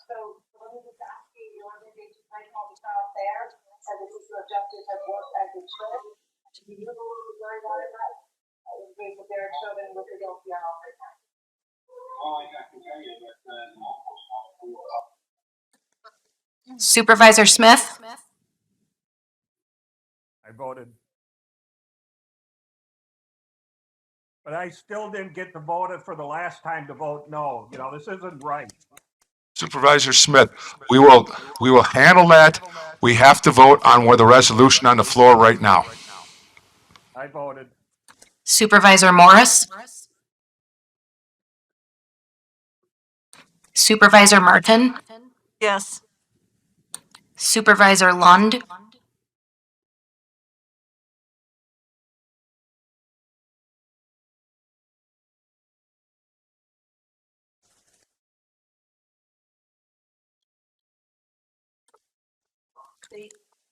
Speaker 23: So let me just ask you, your organization might call the child there, and this is your objective has worked as it should. Do you believe very well in that? In case of their children with the guilty on all their time.
Speaker 15: All I can tell you is that
Speaker 3: Supervisor Smith,
Speaker 18: I voted. But I still didn't get to vote it for the last time to vote no. You know, this isn't right.
Speaker 1: Supervisor Smith, we will handle that. We have to vote on the resolution on the floor right now.
Speaker 18: I voted.
Speaker 3: Supervisor Morris, Supervisor Martin,
Speaker 10: Yes.
Speaker 3: Supervisor Lund,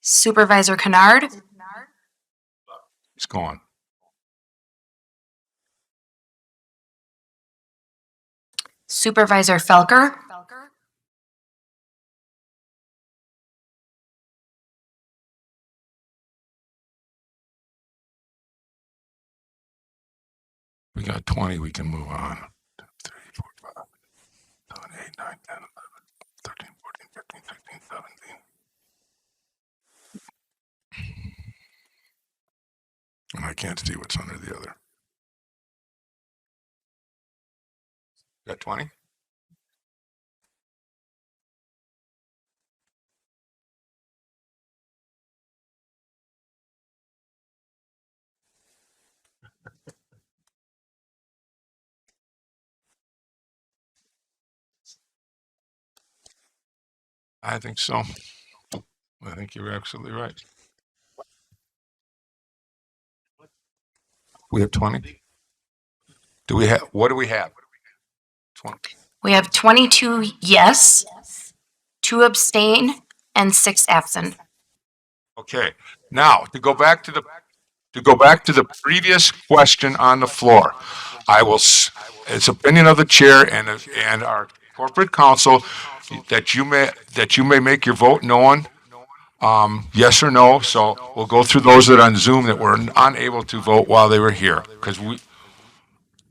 Speaker 3: Supervisor Kennard,
Speaker 1: It's gone.
Speaker 3: Supervisor Felker,
Speaker 1: We got 20. We can move on. 2, 3, 4, 5, 7, 8, 9, 10, 11, 13, 14, 15, 16, 17. And I can't see what's under the other. Got 20? I think so. I think you're absolutely right. We have 20? What do we have? 20.
Speaker 3: we have 22 yes, 2 abstain, and 6 absent.
Speaker 1: Okay. Now, to go back to the previous question on the floor, it's opinion of the chair and our corporate counsel that you may make your vote known, yes or no. So we'll go through those that are on Zoom that were unable to vote while they were here, because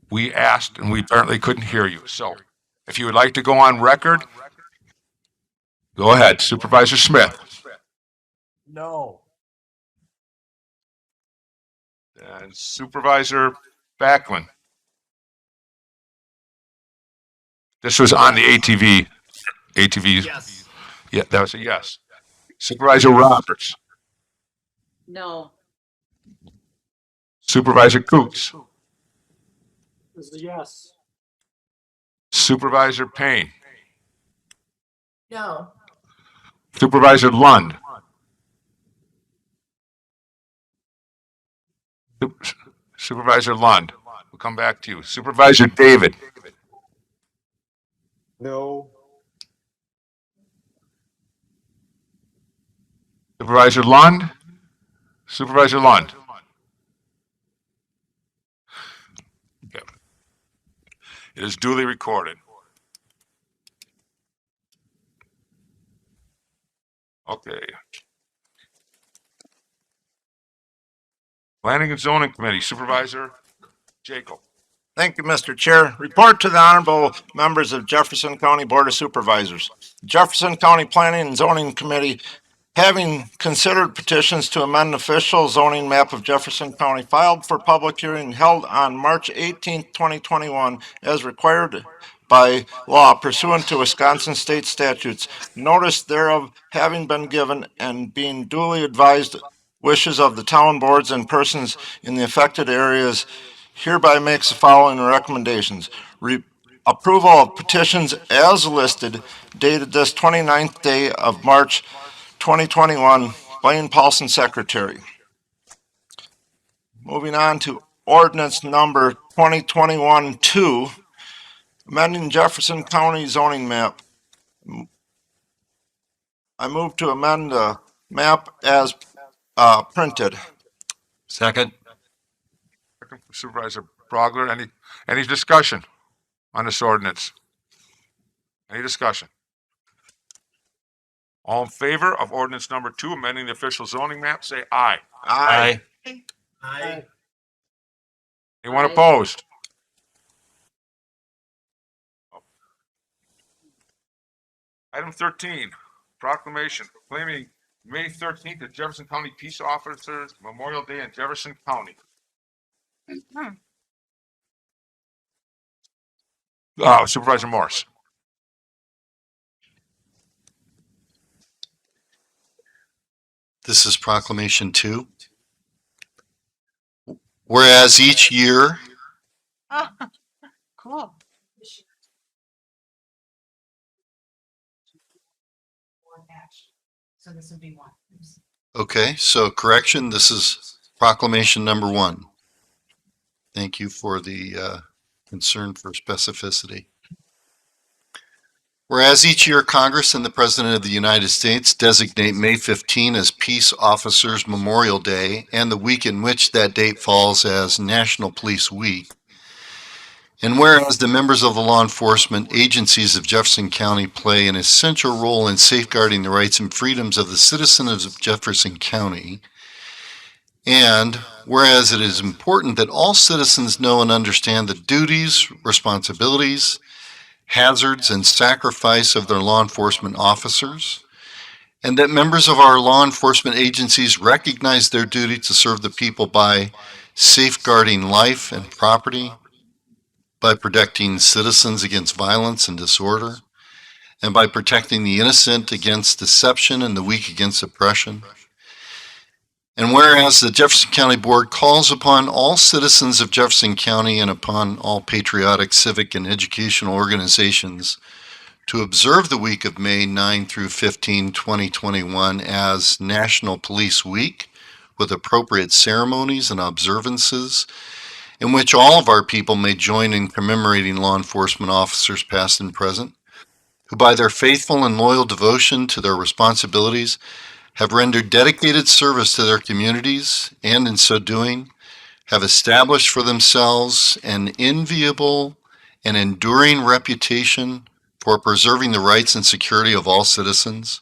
Speaker 1: we asked and we apparently couldn't hear you. So if you would like to go on record, go ahead, Supervisor Smith.
Speaker 18: No.
Speaker 1: And Supervisor Backlund. This was on the ATV.
Speaker 15: Yes.
Speaker 1: Yeah, that was a yes. Supervisor Roberts.
Speaker 14: No.
Speaker 1: Supervisor Coots.
Speaker 19: This is a yes.
Speaker 1: Supervisor Payne.
Speaker 13: No.
Speaker 1: Supervisor Lund. Supervisor Lund. We'll come back to you. Supervisor David.
Speaker 19: No.
Speaker 1: Supervisor Lund. Supervisor Lund. Okay. It is duly recorded. Okay. Planning and Zoning Committee, Supervisor Jacob.
Speaker 22: Thank you, Mr. Chair. Report to the honorable members of Jefferson County Board of Supervisors. Jefferson County Planning and Zoning Committee, having considered petitions to amend the official zoning map of Jefferson County, filed for public hearing held on March 18th, 2021, as required by law pursuant to Wisconsin state statutes, notice thereof having been given and being duly advised wishes of the town boards and persons in the affected areas hereby makes the following recommendations. Approval of petitions as listed dated this 29th day of March 2021, Blaine Paulson, Secretary. Moving on to ordinance number 2021-2, amending Jefferson County zoning map. I move to amend the map as printed.
Speaker 7: Second.
Speaker 1: Second from Supervisor Brogler. Any discussion on this ordinance? Any discussion? All in favor of ordinance number 2, amending the official zoning map, say aye.
Speaker 22: Aye.
Speaker 15: Aye.
Speaker 1: Anyone opposed? Item 13, proclamation proclaiming May 13th as Jefferson County Peace Officers Memorial Day in Jefferson County. Supervisor Morse.
Speaker 7: This is proclamation 2. Whereas each year,
Speaker 10: Cool. So this would be one.
Speaker 7: okay, so correction, this is proclamation number 1. Thank you for the concern for specificity. Whereas each year Congress and the President of the United States designate May 15 as Peace Officers Memorial Day and the week in which that date falls as National Police Week. And whereas the members of the law enforcement agencies of Jefferson County play an essential role in safeguarding the rights and freedoms of the citizens of Jefferson County, and whereas it is important that all citizens know and understand the duties, responsibilities, hazards, and sacrifice of their law enforcement officers, and that members of our law enforcement agencies recognize their duty to serve the people by safeguarding life and property, by protecting citizens against violence and disorder, and by protecting the innocent against deception and the weak against oppression. And whereas the Jefferson County Board calls upon all citizens of Jefferson County and upon all patriotic, civic, and educational organizations to observe the week of May 9 through 15, 2021 as National Police Week with appropriate ceremonies and observances in which all of our people may join in commemorating law enforcement officers past and present, who by their faithful and loyal devotion to their responsibilities have rendered dedicated service to their communities, and in so doing, have established for themselves an enviable and enduring reputation for preserving the rights and security of all citizens.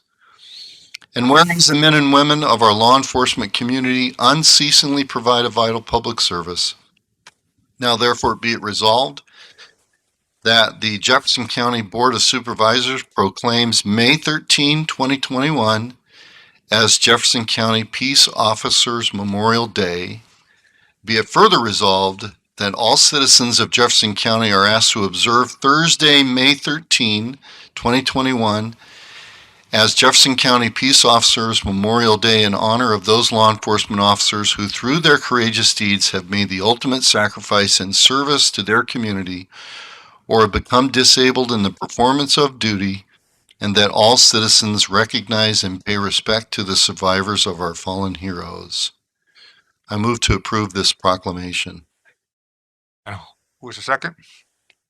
Speaker 7: And whereas the men and women of our law enforcement community unceasingly provide a vital public service, now therefore be it resolved that the Jefferson County Board of Supervisors proclaims May 13, 2021 as Jefferson County Peace Officers Memorial Day. Be it further resolved that all citizens of Jefferson County are asked to observe Thursday, May 13, 2021 as Jefferson County Peace Officers Memorial Day in honor of those law enforcement officers who through their courageous deeds have made the ultimate sacrifice in service to their community or have become disabled in the performance of duty, and that all citizens recognize and pay respect to the survivors of our fallen heroes. I move to approve this proclamation.
Speaker 1: Who is the second?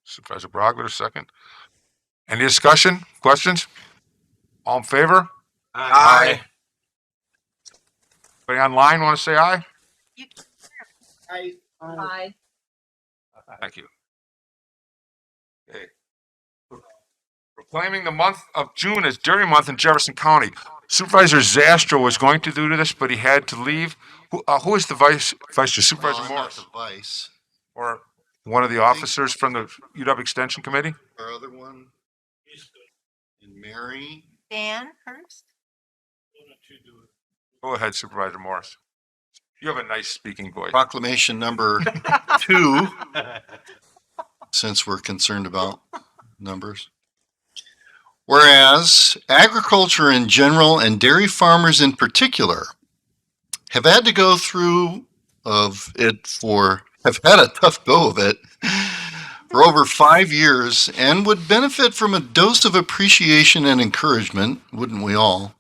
Speaker 1: Supervisor Brogler, second. Any discussion, questions? All in favor?
Speaker 22: Aye.
Speaker 1: Anybody online want to say aye?
Speaker 15: Aye.
Speaker 14: Aye.
Speaker 1: Thank you. Okay. Proclaiming the month of June as Dairy Month in Jefferson County. Supervisor Zastro was going to do this, but he had to leave. Who is the vice chair? Supervisor
Speaker 7: I'm not
Speaker 1: Morris?
Speaker 7: the vice.
Speaker 1: Or one of the officers from the UW Extension Committee?
Speaker 7: Our other one, and Mary.
Speaker 10: Dan first?
Speaker 1: Go ahead, Supervisor Morris. You have a nice speaking voice.
Speaker 7: Proclamation number 2, since we're concerned about numbers. Whereas agriculture in general and dairy farmers in particular have had to go through have had a tough go of it for over 5 years and would benefit from a dose of appreciation and encouragement, wouldn't we all?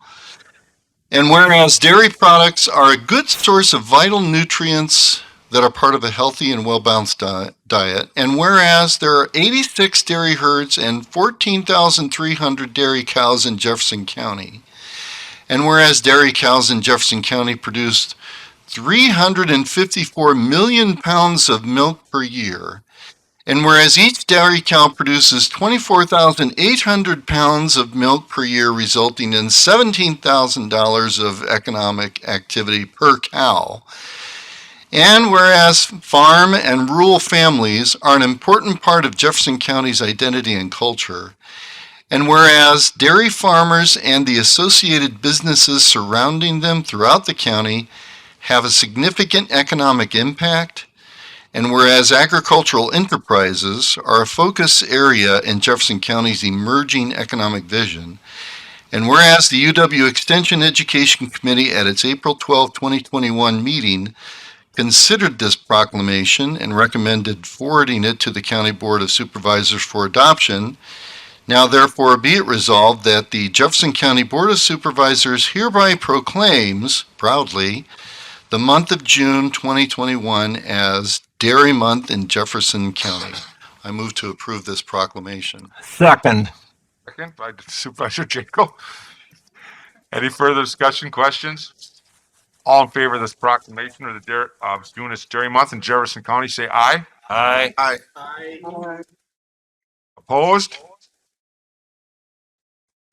Speaker 7: And whereas dairy products are a good source of vital nutrients that are part of a healthy and well-balanced diet, and whereas there are 86 dairy herds and 14,300 dairy cows in Jefferson County, and whereas dairy cows in Jefferson County produced 354 million pounds of milk per year, and whereas each dairy cow produces 24,800 pounds of milk per year, resulting in $17,000 of economic activity per cow, and whereas farm and rural families are an important part of Jefferson County's identity and culture, and whereas dairy farmers and the associated businesses surrounding them throughout the county have a significant economic impact, and whereas agricultural enterprises are a focus area in Jefferson County's emerging economic vision, and whereas the UW Extension Education Committee at its April 12, 2021 meeting considered this proclamation and recommended forwarding it to the County Board of Supervisors for adoption, now therefore be it resolved that the Jefferson County Board of Supervisors hereby proclaims, proudly, the month of June 2021 as Dairy Month in Jefferson County. I move to approve this proclamation.
Speaker 18: Second.
Speaker 1: Second by Supervisor Jacob. Any further discussion, questions? All in favor of this proclamation of June as Dairy Month in Jefferson County, say aye.
Speaker 18: Aye.
Speaker 1: Aye.
Speaker 15: Aye.
Speaker 1: Opposed?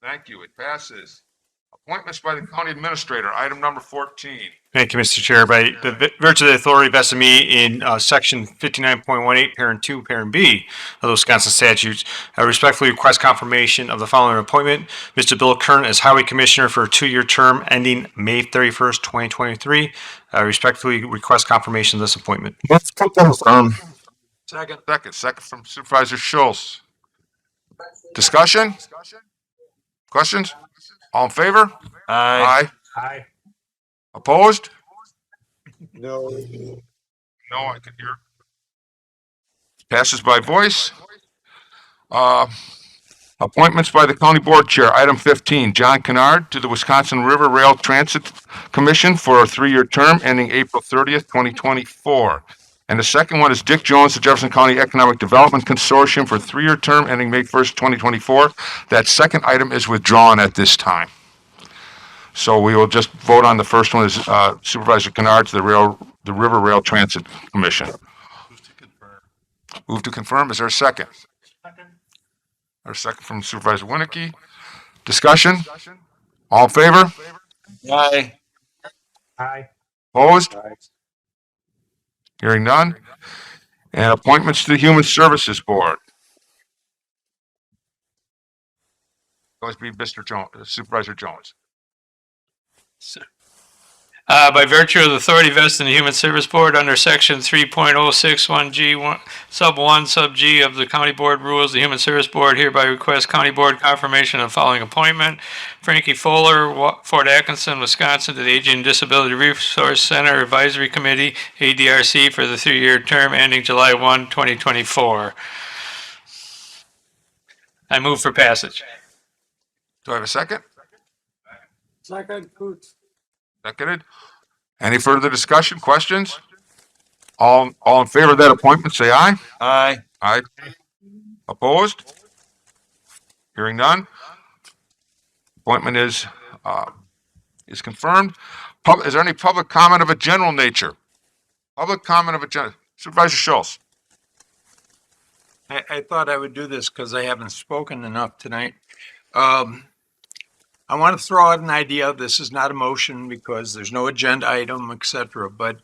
Speaker 1: Thank you. It passes. Appointments by the county administrator, item number 14.
Speaker 17: Thank you, Mr. Chair. By the virtue of the authority vested in me in section 59.18, parent 2, parent B of the Wisconsin statutes, I respectfully request confirmation of the following appointment. Mr. Bill Kern as Highway Commissioner for a 2-year term ending May 31st, 2023. I respectfully request confirmation of this appointment.
Speaker 18: Let's confirm.
Speaker 1: Second from Supervisor Schultz. Discussion? Questions? All in favor?
Speaker 18: Aye.
Speaker 1: Aye. Opposed?
Speaker 19: No.
Speaker 1: No, I can hear. Passes by voice. Appointments by the County Board Chair, item 15, John Kennard to the Wisconsin River Rail Transit Commission for a 3-year term ending April 30th, 2024. And the second one is Dick Jones to Jefferson County Economic Development Consortium for a 3-year term ending May 1st, 2024. That second item is withdrawn at this time. So we will just vote on the first one as Supervisor Kennard to the River Rail Transit Commission. Move to confirm. Is there a second? Second. Or a second from Supervisor Winnicke. Discussion? All in favor?
Speaker 18: Aye.
Speaker 19: Aye.
Speaker 1: Opposed? Hearing none. And appointments to the Human Services Board. Always be Mr. Jones, Supervisor Jones.
Speaker 11: By virtue of the authority vested in the Human Service Board under section 3.061G, sub 1, sub G of the County Board Rules, the Human Service Board hereby requests County Board confirmation of the following appointment. Frankie Fuller, Fort Atkinson, Wisconsin, to the Aging and Disability Resource Center Advisory Committee, ADRC, for the 3-year term ending July 1, 2024. I move for passage.
Speaker 1: Do I have a second?
Speaker 19: Second, Coots.
Speaker 1: Seconded. Any further discussion, questions? All in favor of that appointment, say aye.
Speaker 18: Aye.
Speaker 1: Aye. Opposed? Hearing none. Appointment is confirmed. Is there any public comment of a general nature? Public comment of a general. Supervisor Schultz.
Speaker 2: I thought I would do this because I haven't spoken enough tonight. I want to throw out an idea. This is not a motion because there's no agenda item, etc. But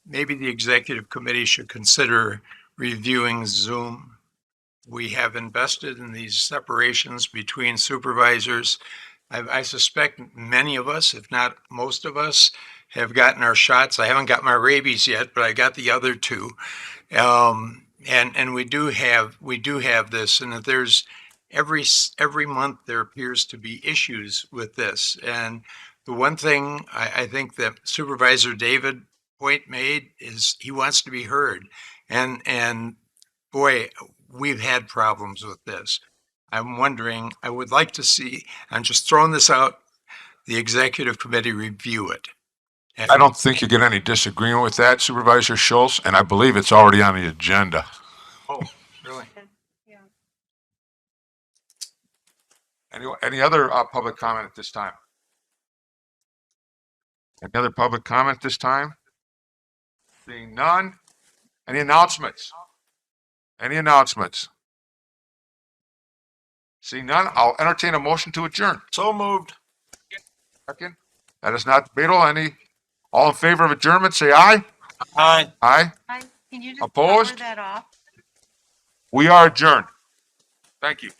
Speaker 2: maybe the executive committee should consider reviewing Zoom. We have invested in these separations between supervisors. I suspect many of us, if not most of us, have gotten our shots. I haven't got my rabies yet, but I got the other two. And we do have this, and that there's every month there appears to be issues with this. And the one thing I think that Supervisor David Point made is he wants to be heard. And boy, we've had problems with this. I'm wondering, I would like to see, I'm just throwing this out, the executive committee review it.
Speaker 1: I don't think you get any disagreement with that, Supervisor Schultz, and I believe it's already on the agenda.
Speaker 2: Oh, really?
Speaker 1: Any other public comment at this time? Any other public comment this time? Seeing none. Any announcements? Any announcements? Seeing none, I'll entertain a motion to adjourn.
Speaker 22: So moved.
Speaker 1: Second. That is not debatable. Any, all in favor of adjournment, say aye.
Speaker 22: Aye.
Speaker 1: Aye.
Speaker 10: Can you just
Speaker 1: Opposed?
Speaker 10: cover that off?
Speaker 1: We are adjourned. Thank you.